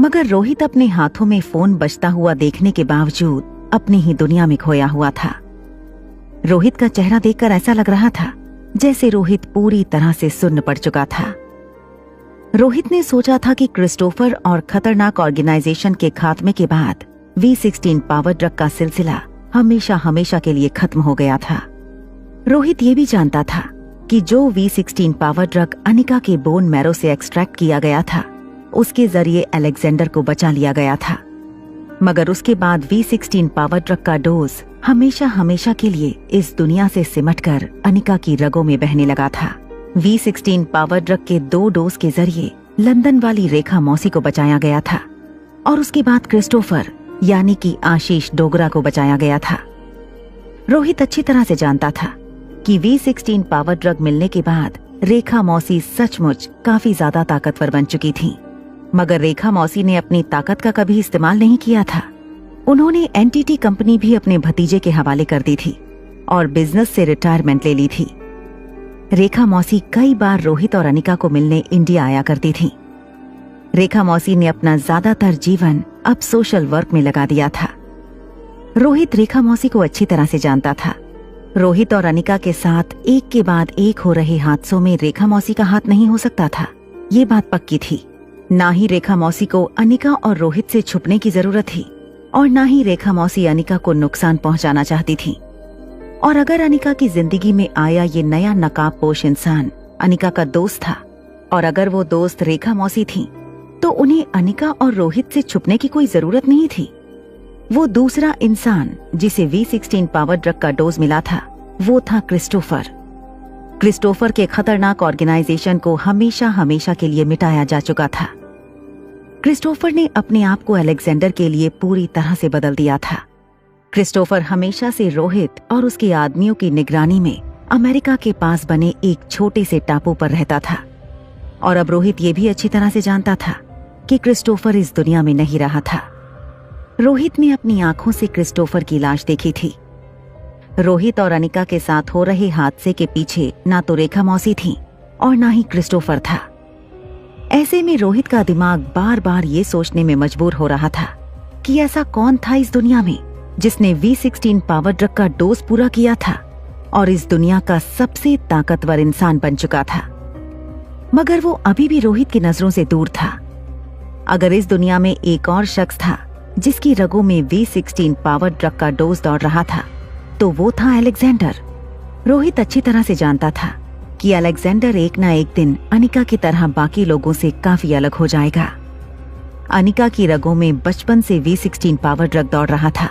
मगर रोहित अपने हाथों में फोन बजता हुआ देखने के बावजूद अपनी ही दुनिया में खोया हुआ था। रोहित का चेहरा देखकर ऐसा लग रहा था जैसे रोहित पूरी तरह से सुन्न पड़ चुका था। रोहित ने सोचा था कि क्रिस्टोफर और खतरनाक ऑर्गेनाइजेशन के खात्मे के बाद V16 पावर ड्रग का सिलसिला हमेशा हमेशा के लिए खत्म हो गया था। रोहित ये भी जानता था कि जो V16 पावर ड्रग अनिका के बोन मैरो से एक्सट्रैक्ट किया गया था, उसके जरिए अलेक्जेंडर को बचा लिया गया था। मगर उसके बाद V16 पावर ड्रग का डोज हमेशा हमेशा के लिए इस दुनिया से सिमटकर अनिका की रगों में बहने लगा था। V16 पावर ड्रग के 2 डोज के जरिए लंदन वाली रेखा मौसी को बचाया गया था और उसके बाद क्रिस्टोफर यानी कि आशीष डोगरा को बचाया गया था। रोहित अच्छी तरह से जानता था कि V16 पावर ड्रग मिलने के बाद रेखा मौसी सचमुच काफी ज्यादा ताकतवर बन चुकी थी। मगर रेखा मौसी ने अपनी ताकत का कभी इस्तेमाल नहीं किया था। उन्होंने एनटीटी कंपनी भी अपने भतीजे के हवाले कर दी थी और बिजनेस से रिटायरमेंट ले ली थी। रेखा मौसी कई बार रोहित और अनिका को मिलने इंडिया आया करती थी। रेखा मौसी ने अपना ज्यादातर जीवन अब सोशल वर्क में लगा दिया था। रोहित रेखा मौसी को अच्छी तरह से जानता था। रोहित और अनिका के साथ एक के बाद एक हो रहे हादसों में रेखा मौसी का हाथ नहीं हो सकता था, ये बात पक्की थी। ना ही रेखा मौसी को अनिका और रोहित से छुपने की जरूरत थी और ना ही रेखा मौसी अनिका को नुकसान पहुंचाना चाहती थी। और अगर अनिका की जिंदगी में आया ये नया नकाबपोश इंसान अनिका का दोस्त था और अगर वो दोस्त रेखा मौसी थी, तो उन्हें अनिका और रोहित से छुपने की कोई जरूरत नहीं थी। वो दूसरा इंसान जिसे V16 पावर ड्रग का डोज मिला था, वो था क्रिस्टोफर। क्रिस्टोफर के खतरनाक ऑर्गेनाइजेशन को हमेशा हमेशा के लिए मिटाया जा चुका था। क्रिस्टोफर ने अपने आप को अलेक्जेंडर के लिए पूरी तरह से बदल दिया था। क्रिस्टोफर हमेशा से रोहित और उसके आदमियों की निगरानी में अमेरिका के पास बने एक छोटे से टापू पर रहता था और अब रोहित ये भी अच्छी तरह से जानता था कि क्रिस्टोफर इस दुनिया में नहीं रहा था। रोहित ने अपनी आंखों से क्रिस्टोफर की लाश देखी थी। रोहित और अनिका के साथ हो रहे हादसे के पीछे ना तो रेखा मौसी थी और ना ही क्रिस्टोफर था। ऐसे में रोहित का दिमाग बार बार ये सोचने में मजबूर हो रहा था कि ऐसा कौन था इस दुनिया में जिसने V16 पावर ड्रग का डोज पूरा किया था और इस दुनिया का सबसे ताकतवर इंसान बन चुका था। मगर वो अभी भी रोहित की नजरों से दूर था। अगर इस दुनिया में एक और शख्स था जिसकी रगों में V16 पावर ड्रग का डोज दौड़ रहा था, तो वो था अलेक्जेंडर। रोहित अच्छी तरह से जानता था कि अलेक्जेंडर एक ना एक दिन अनिका की तरह बाकी लोगों से काफी अलग हो जाएगा। अनिका की रगों में बचपन से V16 पावर ड्रग दौड़ रहा था,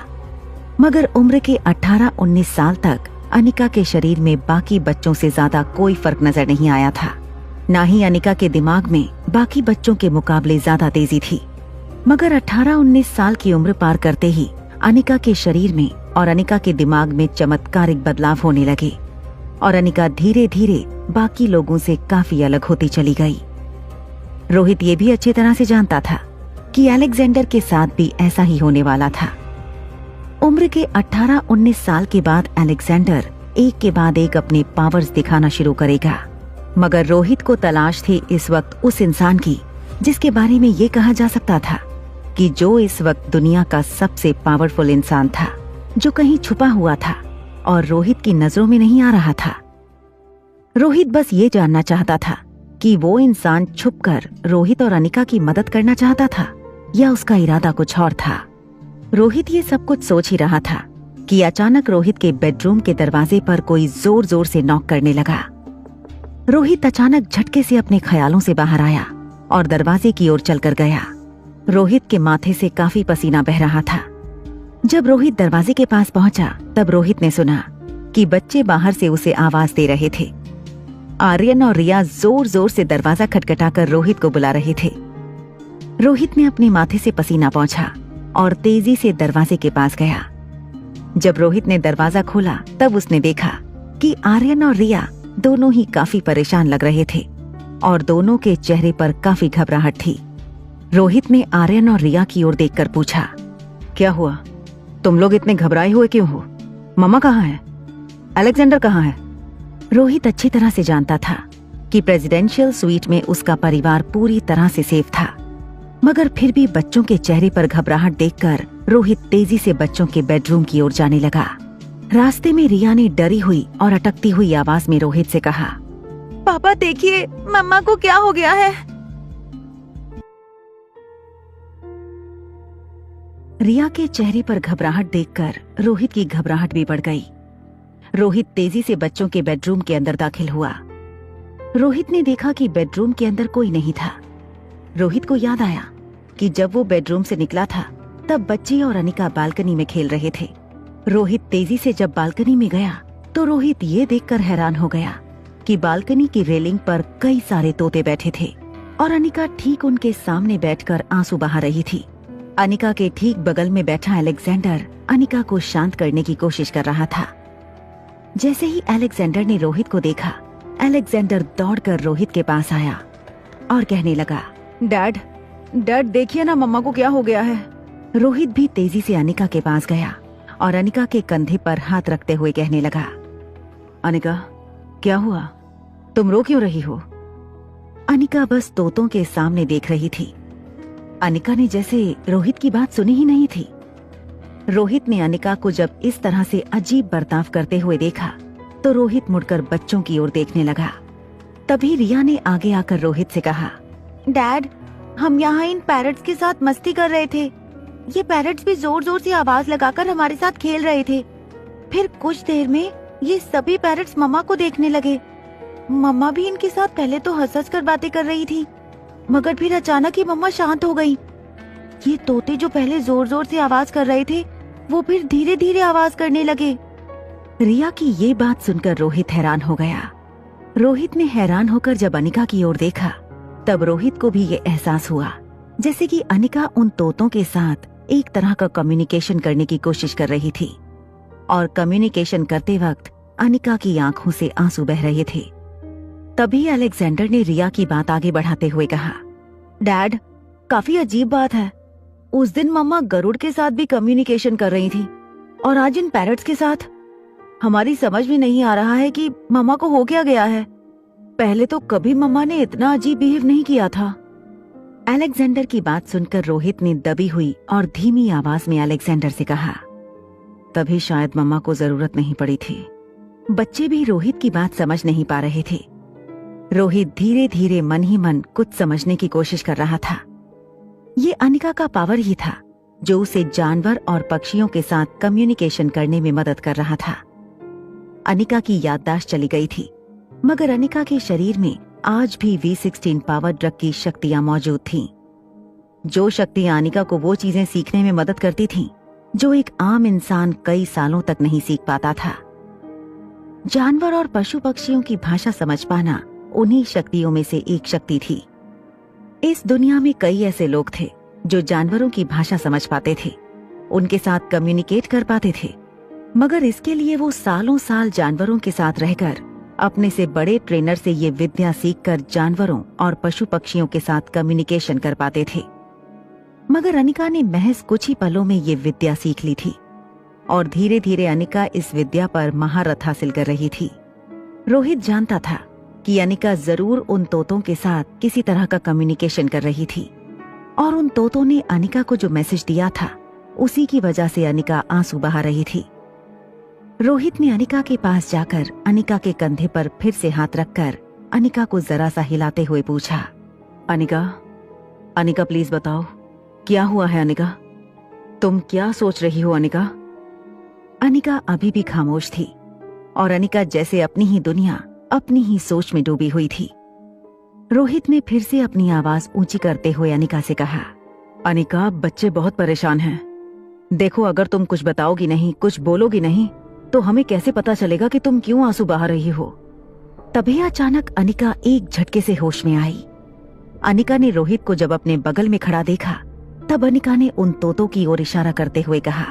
मगर उम्र के 18-19 साल तक अनिका के शरीर में बाकी बच्चों से ज्यादा कोई फर्क नजर नहीं आया था। ना ही अनिका के दिमाग में बाकी बच्चों के मुकाबले ज्यादा तेजी थी। मगर 18-19 साल की उम्र पार करते ही अनिका के शरीर में और अनिका के दिमाग में चमत्कारिक बदलाव होने लगे और अनिका धीरे धीरे बाकी लोगों से काफी अलग होती चली गई। रोहित ये भी अच्छी तरह से जानता था कि अलेक्जेंडर के साथ भी ऐसा ही होने वाला था। उम्र के 18-19 साल के बाद अलेक्जेंडर एक के बाद एक अपने पावर्स दिखाना शुरू करेगा। मगर रोहित को तलाश थी इस वक्त उस इंसान की जिसके बारे में ये कहा जा सकता था कि जो इस वक्त दुनिया का सबसे पावरफुल इंसान था, जो कहीं छुपा हुआ था और रोहित की नजरों में नहीं आ रहा था। रोहित बस ये जानना चाहता था कि वो इंसान छुपकर रोहित और अनिका की मदद करना चाहता था या उसका इरादा कुछ और था। रोहित ये सब कुछ सोच ही रहा था कि अचानक रोहित के बेडरूम के दरवाजे पर कोई जोर जोर से नॉक करने लगा। रोहित अचानक झटके से अपने ख्यालों से बाहर आया और दरवाजे की ओर चलकर गया। रोहित के माथे से काफी पसीना बह रहा था। जब रोहित दरवाजे के पास पहुंचा, तब रोहित ने सुना कि बच्चे बाहर से उसे आवाज दे रहे थे। आर्यन और रिया जोर जोर से दरवाजा खटखटाकर रोहित को बुला रहे थे। रोहित ने अपने माथे से पसीना पोंछा और तेजी से दरवाजे के पास गया। जब रोहित ने दरवाजा खोला, तब उसने देखा कि आर्यन और रिया दोनों ही काफी परेशान लग रहे थे और दोनों के चेहरे पर काफी घबराहट थी। रोहित ने आर्यन और रिया की ओर देखकर पूछा, क्या हुआ? तुम लोग इतने घबराए हुए क्यों हो? मम्मा कहाँ है? अलेक्जेंडर कहाँ है? रोहित अच्छी तरह से जानता था कि प्रेसिडेंशियल स्वीट में उसका परिवार पूरी तरह से सेफ था, मगर फिर भी बच्चों के चेहरे पर घबराहट देखकर रोहित तेजी से बच्चों के बेडरूम की ओर जाने लगा। रास्ते में रिया ने डरी हुई और अटकती हुई आवाज में रोहित से कहा, पापा देखिए, मम्मा को क्या हो गया है। रिया के चेहरे पर घबराहट देखकर रोहित की घबराहट भी बढ़ गई। रोहित तेजी से बच्चों के बेडरूम के अंदर दाखिल हुआ। रोहित ने देखा कि बेडरूम के अंदर कोई नहीं था। रोहित को याद आया कि जब वो बेडरूम से निकला था तब बच्चे और अनिका बालकनी में खेल रहे थे। रोहित तेजी से जब बालकनी में गया तो रोहित ये देखकर हैरान हो गया कि बालकनी की रेलिंग पर कई सारे तोते बैठे थे और अनिका ठीक उनके सामने बैठकर आंसू बहा रही थी। अनिका के ठीक बगल में बैठा अलेक्जेंडर अनिका को शांत करने की कोशिश कर रहा था। जैसे ही अलेक्जेंडर ने रोहित को देखा, अलेक्जेंडर दौड़कर रोहित के पास आया और कहने लगा, डैड देखिए ना, मम्मा को क्या हो गया है। रोहित भी तेजी से अनिका के पास गया और अनिका के कंधे पर हाथ रखते हुए कहने लगा, अनिका क्या हुआ, तुम रो क्यों रही हो। अनिका बस तोतों के सामने देख रही थी। अनिका ने जैसे रोहित की बात सुनी ही नहीं थी। रोहित ने अनिका को जब इस तरह से अजीब बर्ताव करते हुए देखा तो रोहित मुड़कर बच्चों की ओर देखने लगा। तभी रिया ने आगे आकर रोहित से कहा, डैड हम यहाँ इन पैरट्स के साथ मस्ती कर रहे थे। ये पैरट्स भी जोर जोर से आवाज लगाकर हमारे साथ खेल रहे थे। फिर कुछ देर में ये सभी पैरट्स मम्मा को देखने लगे। मम्मा भी इनके साथ पहले तो हंस हंस कर बातें कर रही थी, मगर फिर अचानक ही मम्मा शांत हो गई। ये तोते जो पहले जोर जोर से आवाज कर रहे थे वो फिर धीरे धीरे आवाज करने लगे। रिया की ये बात सुनकर रोहित हैरान हो गया। रोहित ने हैरान होकर जब अनिका की ओर देखा तब रोहित को भी ये एहसास हुआ जैसे कि अनिका उन तोतों के साथ एक तरह का कम्युनिकेशन करने की कोशिश कर रही थी और कम्युनिकेशन करते वक्त अनिका की आंखों से आंसू बह रहे थे। तभी अलेक्जेंडर ने रिया की बात आगे बढ़ाते हुए कहा, डैड काफी अजीब बात है। उस दिन मम्मा गरुड़ के साथ भी कम्युनिकेशन कर रही थी और आज इन पैरट्स के साथ। हमारी समझ में नहीं आ रहा है कि मम्मा को हो क्या गया है। पहले तो कभी मम्मा ने इतना अजीब बिहेव नहीं किया था। अलेक्जेंडर की बात सुनकर रोहित ने दबी हुई और धीमी आवाज में अलेक्जेंडर से कहा, तभी शायद मम्मा को जरूरत नहीं पड़ी थी। बच्चे भी रोहित की बात समझ नहीं पा रहे थे। रोहित धीरे धीरे मन ही मन कुछ समझने की कोशिश कर रहा था। ये अनिका का पावर ही था जो उसे जानवर और पक्षियों के साथ कम्युनिकेशन करने में मदद कर रहा था। अनिका की याददाश्त चली गई थी, मगर अनिका के शरीर में आज भी V16 पावर ड्रग की शक्तियां मौजूद थीं। जो शक्तियां अनिका को वो चीजें सीखने में मदद करती थीं जो एक आम इंसान कई सालों तक नहीं सीख पाता था। जानवर और पशु पक्षियों की भाषा समझ पाना उन्हीं शक्तियों में से एक शक्ति थी। इस दुनिया में कई ऐसे लोग थे जो जानवरों की भाषा समझ पाते थे, उनके साथ कम्युनिकेट कर पाते थे, मगर इसके लिए वो सालों साल जानवरों के साथ रहकर अपने से बड़े ट्रेनर से ये विद्या सीखकर जानवरों और पशु पक्षियों के साथ कम्युनिकेशन कर पाते थे। मगर अनिका ने महज कुछ ही पलों में ये विद्या सीख ली थी और धीरे धीरे अनिका इस विद्या पर महारत हासिल कर रही थी। रोहित जानता था कि अनिका जरूर उन तोतों के साथ किसी तरह का कम्युनिकेशन कर रही थी और उन तोतों ने अनिका को जो मैसेज दिया था उसी की वजह से अनिका आंसू बहा रही थी। रोहित ने अनिका के पास जाकर अनिका के कंधे पर फिर से हाथ रखकर अनिका को जरा सा हिलाते हुए पूछा, अनिका प्लीज बताओ क्या हुआ है। अनिका तुम क्या सोच रही हो। अनिका अभी भी खामोश थी और अनिका जैसे अपनी ही दुनिया अपनी ही सोच में डूबी हुई थी। रोहित ने फिर से अपनी आवाज ऊंची करते हुए अनिका से कहा, अनिका बच्चे बहुत परेशान हैं। देखो अगर तुम कुछ बताओगी नहीं, कुछ बोलोगी नहीं तो हमें कैसे पता चलेगा कि तुम क्यों आंसू बहा रही हो। तभी अचानक अनिका एक झटके से होश में आई। अनिका ने रोहित को जब अपने बगल में खड़ा देखा तब अनिका ने उन तोतों की ओर इशारा करते हुए कहा,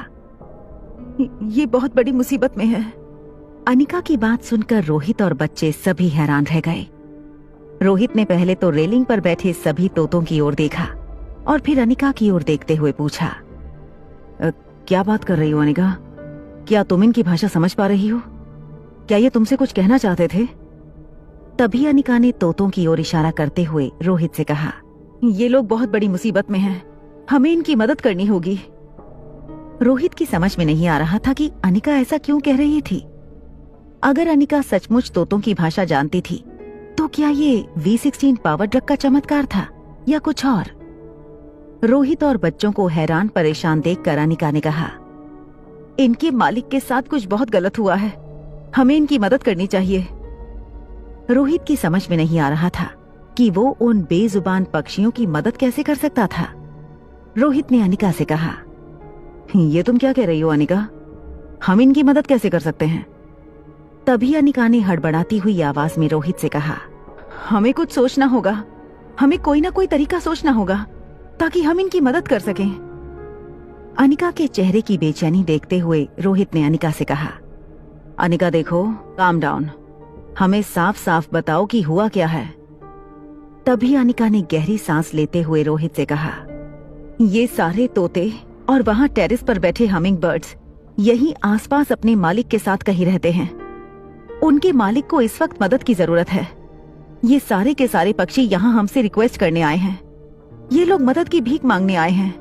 ये बहुत बड़ी मुसीबत में है। अनिका की बात सुनकर रोहित और बच्चे सभी हैरान रह गए। रोहित ने पहले तो रेलिंग पर बैठे सभी तोतों की ओर देखा और फिर अनिका की ओर देखते हुए पूछा, क्या बात कर रही हो अनिका? क्या तुम इनकी भाषा समझ पा रही हो? क्या ये तुमसे कुछ कहना चाहते थे? तभी अनिका ने तोतों की ओर इशारा करते हुए रोहित से कहा, ये लोग बहुत बड़ी मुसीबत में हैं, हमें इनकी मदद करनी होगी। रोहित की समझ में नहीं आ रहा था कि अनिका ऐसा क्यों कह रही थी। अगर अनिका सचमुच तोतों की भाषा जानती थी तो क्या ये V16 पावर ड्रग का चमत्कार था या कुछ और। रोहित और बच्चों को हैरान परेशान देखकर अनिका ने कहा, इनके मालिक के साथ कुछ बहुत गलत हुआ है, हमें इनकी मदद करनी चाहिए। रोहित की समझ में नहीं आ रहा था कि वो उन बेजुबान पक्षियों की मदद कैसे कर सकता था। रोहित ने अनिका से कहा, ये तुम क्या कह रही हो अनिका, हम इनकी मदद कैसे कर सकते हैं। तभी अनिका ने हड़बड़ाती हुई आवाज में रोहित से कहा, हमें कुछ सोचना होगा, हमें कोई ना कोई तरीका सोचना होगा ताकि हम इनकी मदद कर सकें। अनिका के चेहरे की बेचैनी देखते हुए रोहित ने अनिका से कहा, अनिका देखो, काम डाउन, हमें साफ साफ बताओ कि हुआ क्या है। तभी अनिका ने गहरी सांस लेते हुए रोहित से कहा, ये सारे तोते और वहां टेरेस पर बैठे हमिंग बर्ड्स यही आसपास अपने मालिक के साथ कहीं रहते हैं। उनके मालिक को इस वक्त मदद की जरूरत है। ये सारे के सारे पक्षी यहाँ हमसे रिक्वेस्ट करने आए हैं। ये लोग मदद की भीख मांगने आए हैं।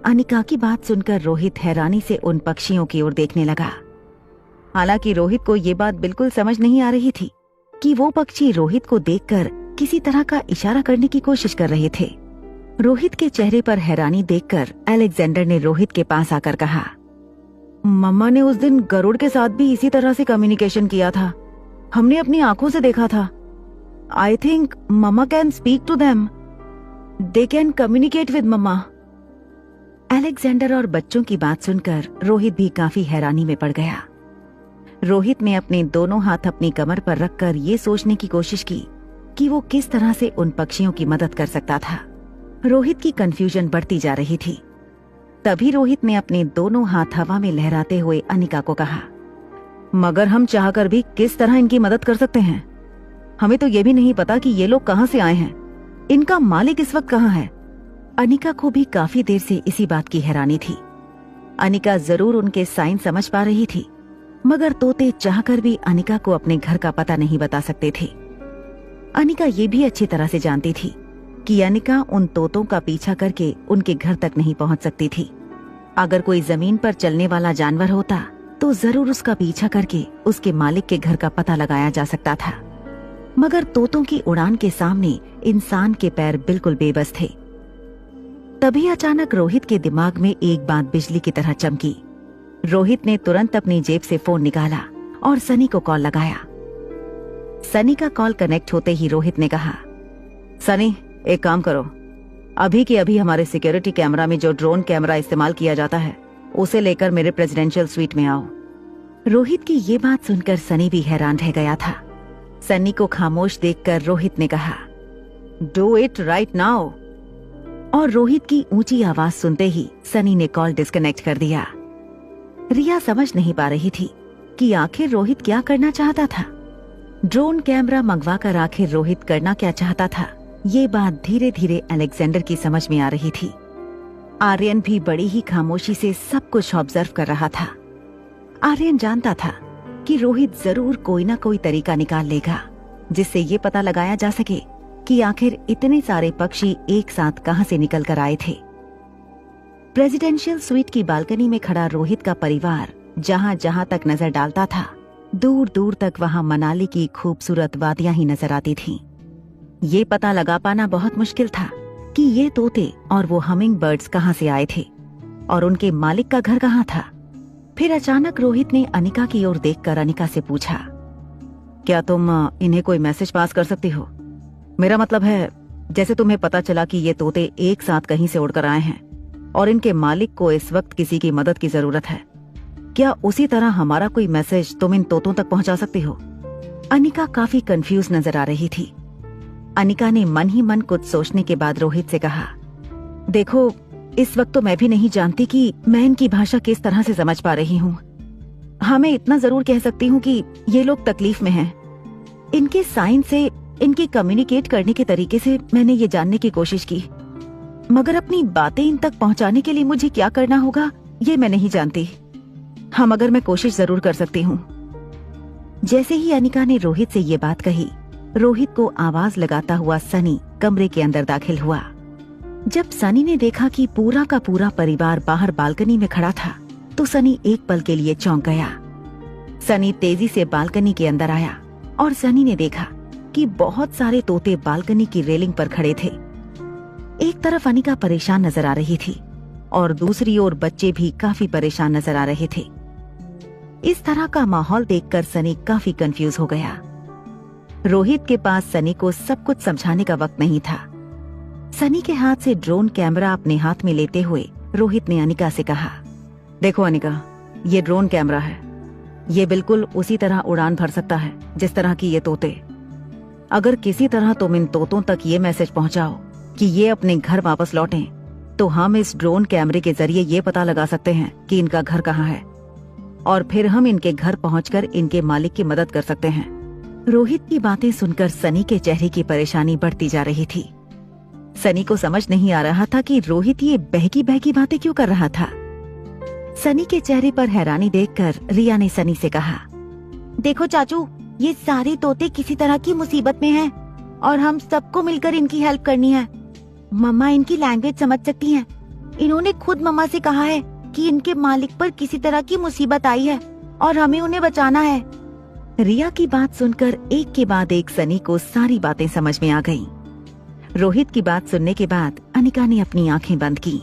अनिका की बात सुनकर रोहित हैरानी से उन पक्षियों की ओर देखने लगा। हालांकि रोहित को ये बात बिल्कुल समझ नहीं आ रही थी कि वो पक्षी रोहित को देखकर किसी तरह का इशारा करने की कोशिश कर रहे थे। रोहित के चेहरे पर हैरानी देखकर अलेक्जेंडर ने रोहित के पास आकर कहा, मम्मा ने उस दिन गरुड़ के साथ भी इसी तरह से कम्युनिकेशन किया था, हमने अपनी आंखों से देखा था। I think mama can speak to them, they can communicate with mama. Alexander और बच्चों की बात सुनकर रोहित भी काफी हैरानी में पड़ गया। रोहित ने अपने दोनों हाथ अपनी कमर पर रखकर ये सोचने की कोशिश की कि वो किस तरह से उन पक्षियों की मदद कर सकता था। रोहित की कंफ्यूजन बढ़ती जा रही थी। तभी रोहित ने अपने दोनों हाथ हवा में लहराते हुए अनिका को कहा, मगर हम चाहकर भी किस तरह इनकी मदद कर सकते हैं। हमें तो ये भी नहीं पता कि ये लोग कहाँ से आए हैं, इनका मालिक इस वक्त कहाँ है। अनिका को भी काफी देर से इसी बात की हैरानी थी। अनिका जरूर उनके साइन समझ पा रही थी, मगर तोते चाहकर भी अनिका को अपने घर का पता नहीं बता सकते थे। अनिका ये भी अच्छी तरह से जानती थी कि अनिका उन तोतों का पीछा करके उनके घर तक नहीं पहुंच सकती थी। अगर कोई जमीन पर चलने वाला जानवर होता तो जरूर उसका पीछा करके उसके मालिक के घर का पता लगाया जा सकता था, मगर तोतों की उड़ान के सामने इंसान के पैर बिल्कुल बेबस थे। तभी अचानक रोहित के दिमाग में एक बात बिजली की तरह चमकी। रोहित ने तुरंत अपनी जेब से फोन निकाला और सनी को कॉल लगाया। सनी का कॉल कनेक्ट होते ही रोहित ने कहा, सनी एक काम करो, अभी के अभी हमारे सिक्योरिटी कैमरा में जो ड्रोन कैमरा इस्तेमाल किया जाता है उसे लेकर मेरे प्रेसिडेंशियल स्वीट में आओ। रोहित की ये बात सुनकर सनी भी हैरान रह गया था। सनी को खामोश देखकर रोहित ने कहा, डू इट राइट नाउ। और रोहित की ऊंची आवाज सुनते ही सनी ने कॉल डिस्कनेक्ट कर दिया। रिया समझ नहीं पा रही थी कि आखिर रोहित क्या करना चाहता था। ड्रोन कैमरा मंगवाकर आखिर रोहित करना क्या चाहता था, ये बात धीरे धीरे अलेक्जेंडर की समझ में आ रही थी। आर्यन भी बड़ी ही खामोशी से सब कुछ ऑब्जर्व कर रहा था। आर्यन जानता था कि रोहित जरूर कोई ना कोई तरीका निकाल लेगा जिससे ये पता लगाया जा सके कि आखिर इतने सारे पक्षी एक साथ कहां से निकल कर आए थे। प्रेसिडेंशियल स्वीट की बालकनी में खड़ा रोहित का परिवार जहां जहां तक नजर डालता था, दूर दूर तक वहां मनाली की खूबसूरत वादियां ही नजर आती थीं। ये पता लगा पाना बहुत मुश्किल था कि ये तोते और वो हमिंग बर्ड्स कहां से आए थे और उनके मालिक का घर कहां था। फिर अचानक रोहित ने अनिका की ओर देखकर अनिका से पूछा, क्या तुम इन्हें कोई मैसेज पास कर सकती हो? मेरा मतलब है, जैसे तुम्हें पता चला कि ये तोते एक साथ कहीं से उड़कर आए हैं और इनके मालिक को इस वक्त किसी की मदद की जरूरत है, क्या उसी तरह हमारा कोई मैसेज तुम इन तोतों तक पहुंचा सकती हो? अनिका काफी कंफ्यूज नजर आ रही थी। अनिका ने मन ही मन कुछ सोचने के बाद रोहित से कहा, देखो, इस वक्त तो मैं भी नहीं जानती कि मैं इनकी भाषा किस तरह से समझ पा रही हूँ। हाँ, मैं इतना जरूर कह सकती हूँ कि ये लोग तकलीफ में हैं। इनके साइन से, इनके कम्युनिकेट करने के तरीके से मैंने ये जानने की कोशिश की, मगर अपनी बातें इन तक पहुँचाने के लिए मुझे क्या करना होगा ये मैं नहीं जानती। हाँ, मगर मैं कोशिश जरूर कर सकती हूँ। जैसे ही अनिका ने रोहित से ये बात कही, रोहित को आवाज लगाता हुआ सनी कमरे के अंदर दाखिल हुआ। जब सनी ने देखा कि पूरा का पूरा परिवार बाहर बालकनी में खड़ा था तो सनी एक पल के लिए चौंक गया। सनी तेजी से बालकनी के अंदर आया और सनी ने देखा कि बहुत सारे तोते बालकनी की रेलिंग पर खड़े थे। एक तरफ अनिका परेशान नजर आ रही थी और दूसरी ओर बच्चे भी काफी परेशान नजर आ रहे थे। इस तरह का माहौल देखकर सनी काफी कंफ्यूज हो गया। रोहित के पास सनी को सब कुछ समझाने का वक्त नहीं था। सनी के हाथ से ड्रोन कैमरा अपने हाथ में लेते हुए रोहित ने अनिका से कहा, देखो अनिका, ये ड्रोन कैमरा है। ये बिल्कुल उसी तरह उड़ान भर सकता है जिस तरह की ये तोते। अगर किसी तरह तुम इन तोतों तक ये मैसेज पहुंचाओ कि ये अपने घर वापस लौटें, तो हम इस ड्रोन कैमरे के जरिए ये पता लगा सकते हैं कि इनका घर कहाँ है और फिर हम इनके घर पहुंचकर इनके मालिक की मदद कर सकते हैं। रोहित की बातें सुनकर सनी के चेहरे की परेशानी बढ़ती जा रही थी। सनी को समझ नहीं आ रहा था कि रोहित ये बहकी बहकी बातें क्यों कर रहा था। सनी के चेहरे पर हैरानी देखकर रिया ने सनी से कहा, देखो चाचू, ये सारे तोते किसी तरह की मुसीबत में हैं और हम सबको मिलकर इनकी हेल्प करनी है। मम्मा इनकी लैंग्वेज समझ सकती हैं। इन्होंने खुद मम्मा से कहा है कि इनके मालिक पर किसी तरह की मुसीबत आई है और हमें उन्हें बचाना है। रिया की बात सुनकर एक के बाद एक सनी को सारी बातें समझ में आ गईं। रोहित की बात सुनने के बाद अनिका ने अपनी आंखें बंद की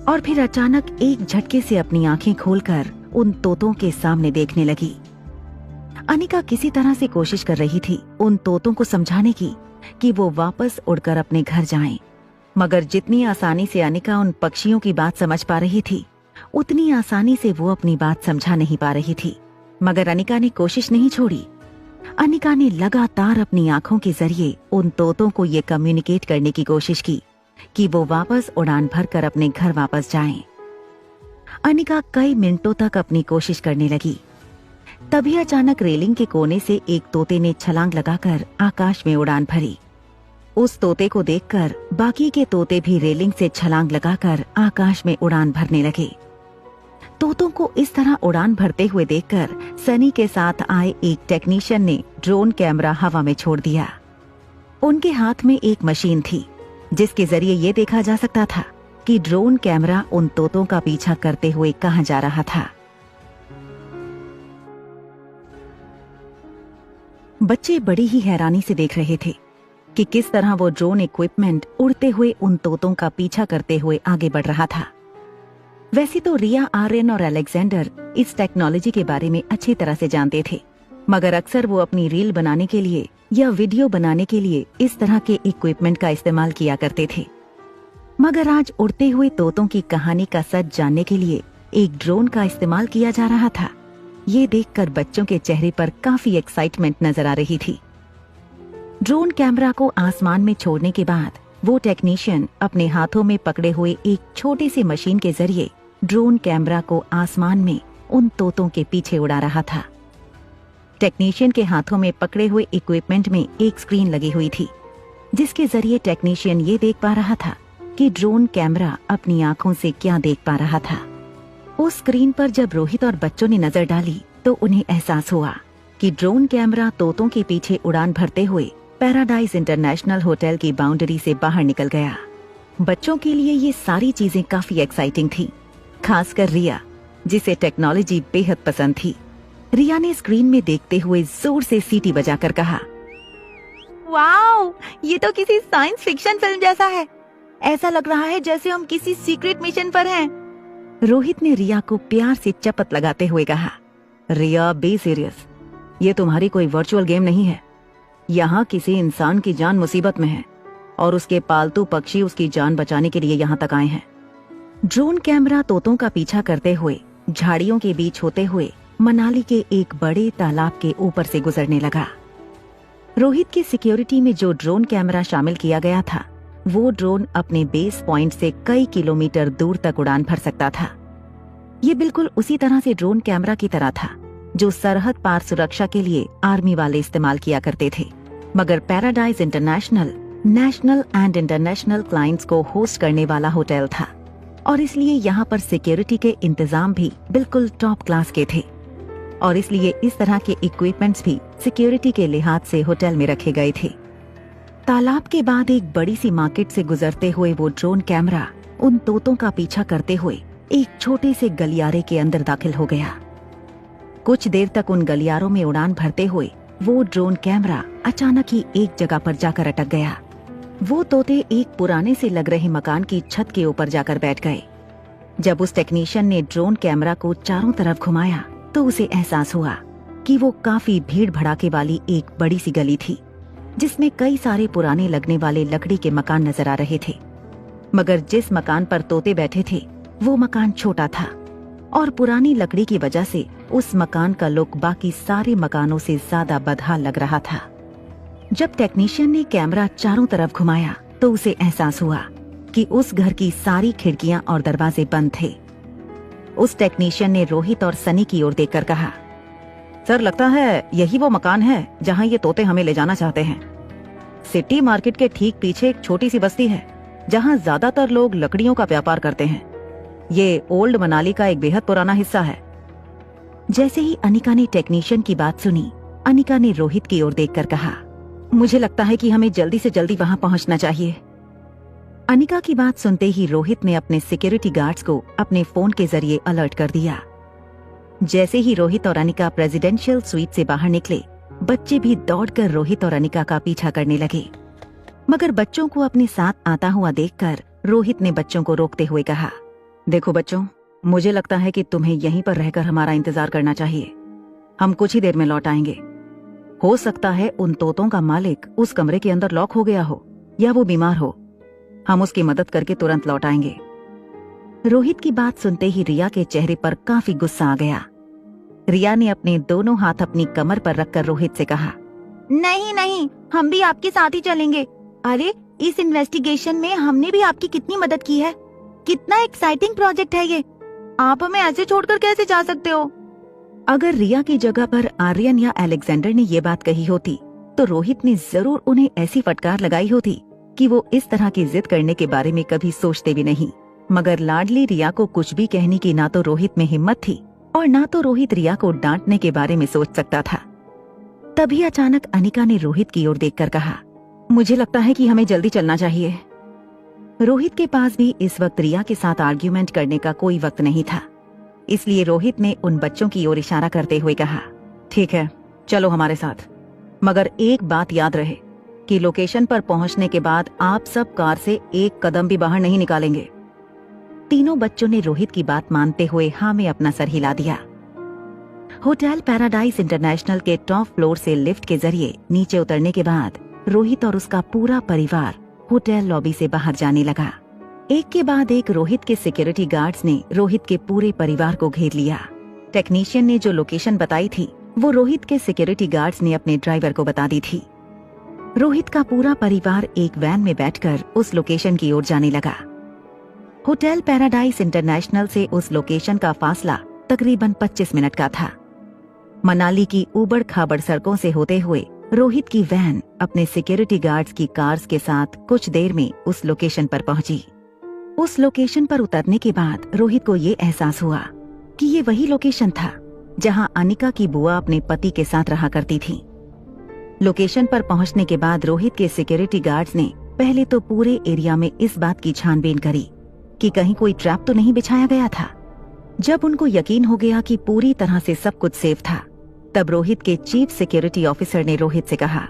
और फिर अचानक एक झटके से अपनी आंखें खोलकर उन तोतों के सामने देखने लगी। अनिका किसी तरह से कोशिश कर रही थी उन तोतों को समझाने की कि वो वापस उड़कर अपने घर जाएं। मगर जितनी आसानी से अनिका उन पक्षियों की बात समझ पा रही थी, उतनी आसानी से वो अपनी बात समझा नहीं पा रही थी। मगर अनिका ने कोशिश नहीं छोड़ी। अनिका ने लगातार अपनी आंखों के जरिए उन तोतों को ये कम्युनिकेट करने की कोशिश की कि वो वापस उड़ान भरकर अपने घर वापस जाएं। अनिका कई मिनटों तक अपनी कोशिश करने लगी। तभी अचानक रेलिंग के कोने से एक तोते ने छलांग लगाकर आकाश में उड़ान भरी। उस तोते को देखकर बाकी के तोते भी रेलिंग से छलांग लगाकर आकाश में उड़ान भरने लगे। तोतों को इस तरह उड़ान भरते हुए देखकर सनी के साथ आए एक टेक्नीशियन ने ड्रोन कैमरा हवा में छोड़ दिया। उनके हाथ में एक मशीन थी जिसके जरिए ये देखा जा सकता था कि ड्रोन कैमरा उन तोतों का पीछा करते हुए कहां जा रहा था। बच्चे बड़ी ही हैरानी से देख रहे थे कि किस तरह वो ड्रोन इक्विपमेंट उड़ते हुए उन तोतों का पीछा करते हुए आगे बढ़ रहा था। वैसे तो रिया, आर्यन और अलेक्जेंडर इस टेक्नोलॉजी के बारे में अच्छी तरह से जानते थे, मगर अक्सर वो अपनी रील बनाने के लिए या वीडियो बनाने के लिए इस तरह के इक्विपमेंट का इस्तेमाल किया करते थे। मगर आज उड़ते हुए तोतों की कहानी का सच जानने के लिए एक ड्रोन का इस्तेमाल किया जा रहा था। ये देखकर बच्चों के चेहरे पर काफी एक्साइटमेंट नजर आ रही थी। ड्रोन कैमरा को आसमान में छोड़ने के बाद वो टेक्नीशियन अपने हाथों में पकड़े हुए एक छोटे से मशीन के जरिए ड्रोन कैमरा को आसमान में उन तोतों के पीछे उड़ा रहा था। टेक्नीशियन के हाथों में पकड़े हुए इक्विपमेंट में एक स्क्रीन लगी हुई थी जिसके जरिए टेक्नीशियन ये देख पा रहा था कि ड्रोन कैमरा अपनी आंखों से क्या देख पा रहा था। उस स्क्रीन पर जब रोहित और बच्चों ने नजर डाली तो उन्हें एहसास हुआ कि ड्रोन कैमरा तोतों के पीछे उड़ान भरते हुए पैराडाइज इंटरनेशनल होटल की बाउंड्री से बाहर निकल गया। बच्चों के लिए ये सारी चीजें काफी एक्साइटिंग थी, खासकर रिया जिसे टेक्नोलॉजी बेहद पसंद थी। रिया ने स्क्रीन में देखते हुए जोर से सीटी बजाकर कहा, वाओ, ये तो किसी साइंस फिक्शन फिल्म जैसा है। ऐसा लग रहा है जैसे हम किसी सीक्रेट मिशन पर हैं। रोहित ने रिया को प्यार से चपत लगाते हुए कहा, रिया बी सीरियस, ये तुम्हारी कोई वर्चुअल गेम नहीं है। यहाँ किसी इंसान की जान मुसीबत में है और उसके पालतू पक्षी उसकी जान बचाने के लिए यहाँ तक आए हैं। ड्रोन कैमरा तोतों का पीछा करते हुए झाड़ियों के बीच होते हुए मनाली के एक बड़े तालाब के ऊपर से गुजरने लगा। रोहित की सिक्योरिटी में जो ड्रोन कैमरा शामिल किया गया था, वो ड्रोन अपने बेस पॉइंट से कई किलोमीटर दूर तक उड़ान भर सकता था। ये बिल्कुल उसी तरह से ड्रोन कैमरा की तरह था जो सरहद पार सुरक्षा के लिए आर्मी वाले इस्तेमाल किया करते थे। मगर paradise international national and international clients को होस्ट करने वाला होटल था और इसलिए यहाँ पर सिक्योरिटी के इंतजाम भी बिल्कुल टॉप क्लास के थे और इसलिए इस तरह के इक्विपमेंट्स भी सिक्योरिटी के लिहाज से होटल में रखे गए थे। तालाब के बाद एक बड़ी सी मार्केट से गुजरते हुए वो ड्रोन कैमरा उन तोतों का पीछा करते हुए एक छोटे से गलियारे के अंदर दाखिल हो गया। कुछ देर तक उन गलियारों में उड़ान भरते हुए वो ड्रोन कैमरा अचानक ही एक जगह पर जाकर अटक गया। वो तोते एक पुराने से लग रहे मकान की छत के ऊपर जाकर बैठ गए। जब उस टेक्नीशियन ने ड्रोन कैमरा को चारों तरफ घुमाया तो उसे एहसास हुआ कि वो काफी भीड़ भड़ाके वाली एक बड़ी सी गली थी, जिसमें कई सारे पुराने लगने वाले लकड़ी के मकान नजर आ रहे थे। मगर जिस मकान पर तोते बैठे थे वो मकान छोटा था और पुरानी लकड़ी की वजह से उस मकान का लुक बाकी सारे मकानों से ज्यादा बदहाल लग रहा था। जब टेक्नीशियन ने कैमरा चारों तरफ घुमाया तो उसे एहसास हुआ कि उस घर की सारी खिड़कियां और दरवाजे बंद थे। उस टेक्नीशियन ने रोहित और सनी की ओर देखकर कहा, सर लगता है यही वो मकान है जहां ये तोते हमें ले जाना चाहते हैं। सिटी मार्केट के ठीक पीछे एक छोटी सी बस्ती है जहां ज्यादातर लोग लकड़ियों का व्यापार करते हैं। ये ओल्ड मनाली का एक बेहद पुराना हिस्सा है। जैसे ही अनिका ने टेक्नीशियन की बात सुनी, अनिका ने रोहित की ओर देखकर कहा, मुझे लगता है कि हमें जल्दी से जल्दी वहां पहुंचना चाहिए। अनिका की बात सुनते ही रोहित ने अपने सिक्योरिटी गार्ड्स को अपने फोन के जरिए अलर्ट कर दिया। जैसे ही रोहित और अनिका प्रेसिडेंशियल स्वीट से बाहर निकले, बच्चे भी दौड़कर रोहित और अनिका का पीछा करने लगे। मगर बच्चों को अपने साथ आता हुआ देखकर रोहित ने बच्चों को रोकते हुए कहा, देखो बच्चों, मुझे लगता है कि तुम्हें यहीं पर रहकर हमारा इंतजार करना चाहिए। हम कुछ ही देर में लौट आएंगे। हो सकता है उन तोतों का मालिक उस कमरे के अंदर लॉक हो गया हो या वो बीमार हो। हम उसकी मदद करके तुरंत लौट आएंगे। रोहित की बात सुनते ही रिया के चेहरे पर काफी गुस्सा आ गया। रिया ने अपने दोनों हाथ अपनी कमर पर रखकर रोहित से कहा, नहीं नहीं, हम भी आपके साथ ही चलेंगे। अरे इस इन्वेस्टिगेशन में हमने भी आपकी कितनी मदद की है। कितना एक्साइटिंग प्रोजेक्ट है ये। आप हमें ऐसे छोड़कर कैसे जा सकते हो। अगर रिया की जगह पर आर्यन या अलेक्जेंडर ने ये बात कही होती तो रोहित ने जरूर उन्हें ऐसी फटकार लगाई होती कि वो इस तरह की जिद करने के बारे में कभी सोचते भी नहीं। मगर लाडली रिया को कुछ भी कहने की ना तो रोहित में हिम्मत थी और ना तो रोहित रिया को डांटने के बारे में सोच सकता था। तभी अचानक अनिका ने रोहित की ओर देखकर कहा, मुझे लगता है कि हमें जल्दी चलना चाहिए। रोहित के पास भी इस वक्त रिया के साथ आर्ग्यूमेंट करने का कोई वक्त नहीं था, इसलिए रोहित ने उन बच्चों की ओर इशारा करते हुए कहा, ठीक है, चलो हमारे साथ। मगर एक बात याद रहे कि लोकेशन पर पहुंचने के बाद आप सब कार से एक कदम भी बाहर नहीं निकालेंगे। तीनों बच्चों ने रोहित की बात मानते हुए हाँ में अपना सर हिला दिया। होटल पैराडाइज इंटरनेशनल के टॉप फ्लोर से लिफ्ट के जरिए नीचे उतरने के बाद रोहित और उसका पूरा परिवार होटल लॉबी से बाहर जाने लगा। एक के बाद एक रोहित के सिक्योरिटी गार्ड्स ने रोहित के पूरे परिवार को घेर लिया। टेक्नीशियन ने जो लोकेशन बताई थी वो रोहित के सिक्योरिटी गार्ड्स ने अपने ड्राइवर को बता दी थी। रोहित का पूरा परिवार एक वैन में बैठकर उस लोकेशन की ओर जाने लगा। होटल पैराडाइज इंटरनेशनल से उस लोकेशन का फासला तकरीबन 25 मिनट का था। मनाली की ऊबड़ खाबड़ सड़कों से होते हुए रोहित की वैन अपने सिक्योरिटी गार्ड्स की कार्स के साथ कुछ देर में उस लोकेशन पर पहुंची। उस लोकेशन पर उतरने के बाद रोहित को ये एहसास हुआ कि ये वही लोकेशन था जहां अनिका की बुआ अपने पति के साथ रहा करती थी। लोकेशन पर पहुंचने के बाद रोहित के सिक्योरिटी गार्ड्स ने पहले तो पूरे एरिया में इस बात की छानबीन करी कि कहीं कोई ट्रैप तो नहीं बिछाया गया था। जब उनको यकीन हो गया कि पूरी तरह से सब कुछ सेफ था, तब रोहित के चीफ सिक्योरिटी ऑफिसर ने रोहित से कहा,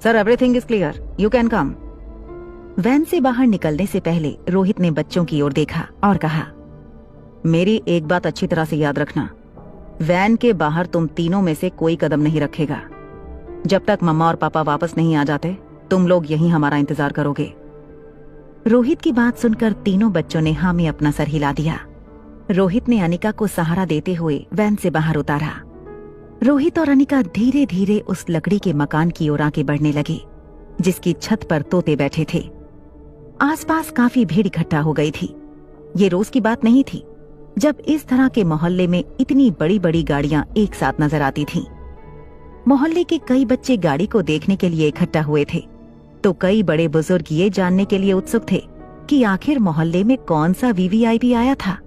sir everything is clear, you can come. Van से बाहर निकलने से पहले रोहित ने बच्चों की ओर देखा और कहा, मेरी एक बात अच्छी तरह से याद रखना, वैन के बाहर तुम तीनों में से कोई कदम नहीं रखेगा। जब तक मम्मा और पापा वापस नहीं आ जाते तुम लोग यहीं हमारा इंतजार करोगे। रोहित की बात सुनकर तीनों बच्चों ने हाँ में अपना सर हिला दिया। रोहित ने अनिका को सहारा देते हुए वैन से बाहर उतारा। रोहित और अनिका धीरे धीरे उस लकड़ी के मकान की ओर आगे बढ़ने लगे जिसकी छत पर तोते बैठे थे। आसपास काफी भीड़ इकट्ठा हो गई थी। ये रोज की बात नहीं थी जब इस तरह के मोहल्ले में इतनी बड़ी बड़ी गाड़ियां एक साथ नजर आती थीं। मोहल्ले के कई बच्चे गाड़ी को देखने के लिए इकट्ठा हुए थे, तो कई बड़े बुजुर्ग ये जानने के लिए उत्सुक थे कि आखिर मोहल्ले में कौन सा वीवीआईपी आया था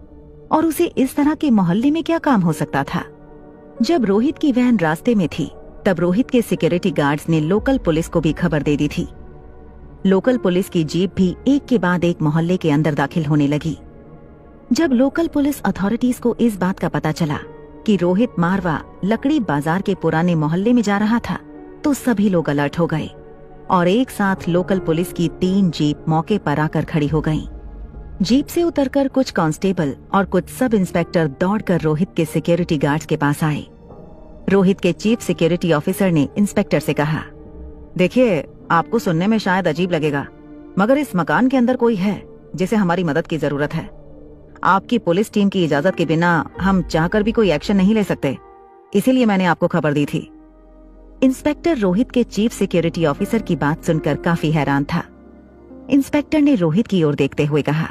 और उसे इस तरह के मोहल्ले में क्या काम हो सकता था। जब रोहित की वैन रास्ते में थी, तब रोहित के सिक्योरिटी गार्ड्स ने लोकल पुलिस को भी खबर दे दी थी लोकल पुलिस की जीप भी एक के बाद एक मोहल्ले के अंदर दाखिल होने लगी। जब लोकल पुलिस अथॉरिटीज को इस बात का पता चला कि रोहित मारवा लकड़ी बाजार के पुराने मोहल्ले में जा रहा था, तो सभी लोग अलर्ट हो गए और एक साथ लोकल पुलिस की 3 जीप मौके पर आकर खड़ी हो गईं। जीप से उतरकर कुछ कांस्टेबल और कुछ सब इंस्पेक्टर दौड़कर रोहित के सिक्योरिटी गार्ड्स के पास आए। रोहित के चीफ सिक्योरिटी ऑफिसर ने इंस्पेक्टर से कहा, देखिए, आपको सुनने में शायद अजीब लगेगा, मगर इस मकान के अंदर कोई है जिसे हमारी मदद की जरूरत है। आपकी पुलिस टीम की इजाजत के बिना हम चाहकर भी कोई एक्शन नहीं ले सकते, इसीलिए मैंने आपको खबर दी थी। इंस्पेक्टर रोहित के चीफ सिक्योरिटी ऑफिसर की बात सुनकर काफी हैरान था। इंस्पेक्टर ने रोहित की ओर देखते हुए कहा,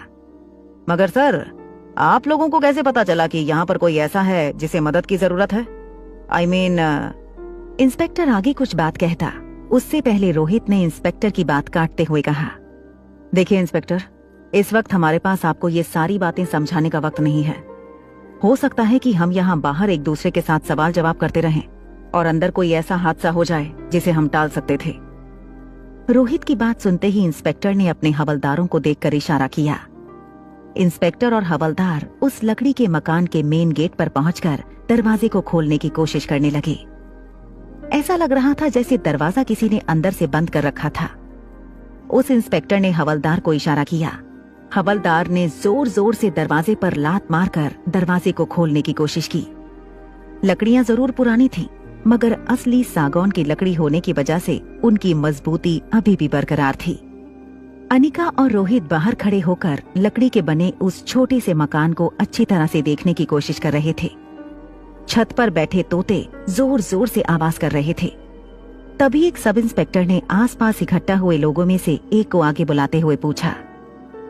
मगर सर, आप लोगों को कैसे पता चला कि यहाँ पर कोई ऐसा है जिसे मदद की जरूरत है? I mean, इंस्पेक्टर आगे कुछ बात कहता, उससे पहले रोहित ने इंस्पेक्टर की बात काटते हुए कहा, देखिए इंस्पेक्टर, इस वक्त हमारे पास आपको ये सारी बातें समझाने का वक्त नहीं है। हो सकता है कि हम यहाँ बाहर एक दूसरे के साथ सवाल जवाब करते रहें और अंदर कोई ऐसा हादसा हो जाए जिसे हम टाल सकते थे। रोहित की बात सुनते ही इंस्पेक्टर ने अपने हवलदारों को देखकर इशारा किया। इंस्पेक्टर और हवलदार उस लकड़ी के मकान के मेन गेट पर पहुंचकर दरवाजे को खोलने की कोशिश करने लगे। ऐसा लग रहा था जैसे दरवाजा किसी ने अंदर से बंद कर रखा था। उस इंस्पेक्टर ने हवलदार को इशारा किया। हवलदार ने जोर जोर से दरवाजे पर लात मारकर दरवाजे को खोलने की कोशिश की। लकड़ियां जरूर पुरानी थीं, मगर असली सागौन की लकड़ी होने की वजह से उनकी मजबूती अभी भी बरकरार थी। अनिका और रोहित बाहर खड़े होकर लकड़ी के बने उस छोटे से मकान को अच्छी तरह से देखने की कोशिश कर रहे थे। छत पर बैठे तोते जोर जोर से आवाज कर रहे थे। तभी एक सब इंस्पेक्टर ने आसपास इकट्ठा हुए लोगों में से एक को आगे बुलाते हुए पूछा,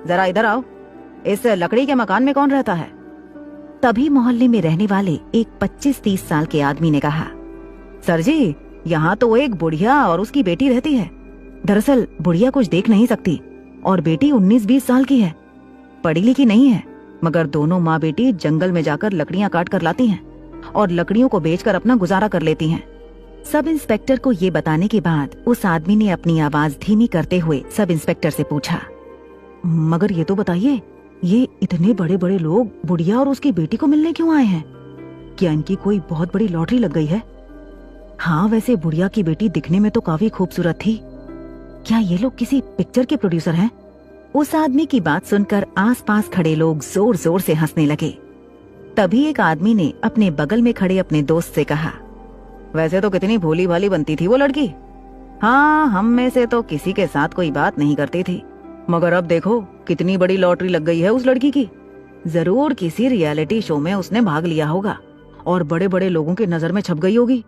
जरा इधर आओ, इस लकड़ी के मकान में कौन रहता है? तभी मोहल्ले में रहने वाले एक 25-30 साल के आदमी ने कहा, सर जी, यहाँ तो एक बुढ़िया और उसकी बेटी रहती है। दरअसल बुढ़िया कुछ देख नहीं सकती और बेटी 19-20 साल की है। पढ़ी लिखी नहीं है, मगर दोनों माँ बेटी जंगल में जाकर लकड़ियाँ काट कर लाती हैं और लकड़ियों को बेचकर अपना गुजारा कर लेती हैं। सब इंस्पेक्टर को ये बताने के बाद उस आदमी ने अपनी आवाज धीमी करते हुए सब इंस्पेक्टर से पूछा, मगर ये तो बताइए, ये इतने बड़े बड़े लोग बुढ़िया और उसकी बेटी को मिलने क्यों आए हैं? क्या इनकी कोई बहुत बड़ी लॉटरी लग गई है? हाँ, वैसे बुढ़िया की बेटी दिखने में तो काफी खूबसूरत थी। क्या ये लोग किसी पिक्चर के प्रोड्यूसर हैं? उस आदमी की बात सुनकर आसपास खड़े लोग जोर जोर से हंसने लगे। तभी एक आदमी ने अपने बगल में खड़े अपने दोस्त से कहा, वैसे तो कितनी भोली भाली बनती थी वो लड़की। हाँ, हम में से तो किसी के साथ कोई बात नहीं करती थी, मगर अब देखो कितनी बड़ी लॉटरी लग गई है उस लड़की की। जरूर किसी रियलिटी शो में उसने भाग लिया होगा और बड़े बड़े लोगों की नजर में छप गई होगी।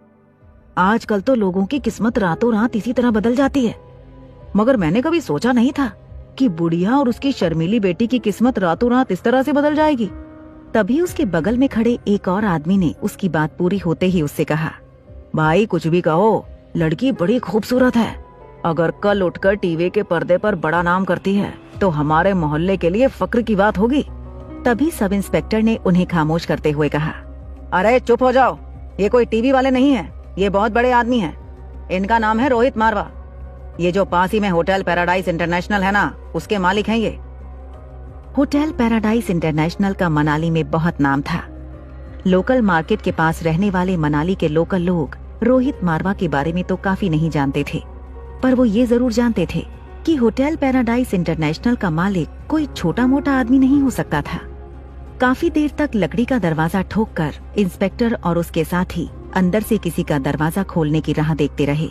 आजकल तो लोगों की किस्मत रातों रात इसी तरह बदल जाती है, मगर मैंने कभी सोचा नहीं था कि बुढ़िया और उसकी शर्मीली बेटी की किस्मत रातों रात इस तरह से बदल जाएगी। तभी उसके बगल में खड़े एक और आदमी ने उसकी बात पूरी होते ही उससे कहा, भाई कुछ भी कहो, लड़की बड़ी खूबसूरत है। अगर कल उठकर टीवी के पर्दे पर बड़ा नाम करती है तो हमारे मोहल्ले के लिए फक्र की बात होगी। तभी सब इंस्पेक्टर ने उन्हें खामोश करते हुए कहा, अरे चुप हो जाओ, ये कोई टीवी वाले नहीं है, ये बहुत बड़े आदमी हैं। इनका नाम है रोहित मारवा। ये जो पास ही में होटल पैराडाइज इंटरनेशनल है ना, उसके मालिक हैं ये। होटल पैराडाइज इंटरनेशनल का मनाली में बहुत नाम था। लोकल मार्केट के पास रहने वाले मनाली के लोकल लोग रोहित मारवा के बारे में तो काफी नहीं जानते थे, पर वो ये जरूर जानते थे कि होटल पैराडाइज इंटरनेशनल का मालिक कोई छोटा मोटा आदमी नहीं हो सकता था। काफी देर तक लकड़ी का दरवाजा ठोककर इंस्पेक्टर और उसके साथी अंदर से किसी का दरवाजा खोलने की राह देखते रहे।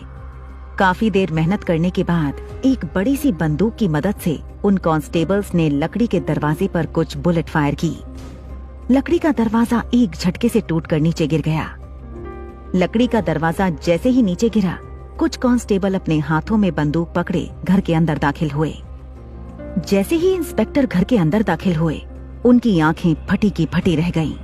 काफी देर मेहनत करने के बाद एक बड़ी सी बंदूक की मदद से उन कांस्टेबल्स ने लकड़ी के दरवाजे पर कुछ बुलेट फायर की। लकड़ी का दरवाजा एक झटके से टूटकर नीचे गिर गया। लकड़ी का दरवाजा जैसे ही नीचे गिरा, कुछ कांस्टेबल अपने हाथों में बंदूक पकड़े घर के अंदर दाखिल हुए। जैसे ही इंस्पेक्टर घर के अंदर दाखिल हुए, उनकी आंखें फटी की फटी रह गईं।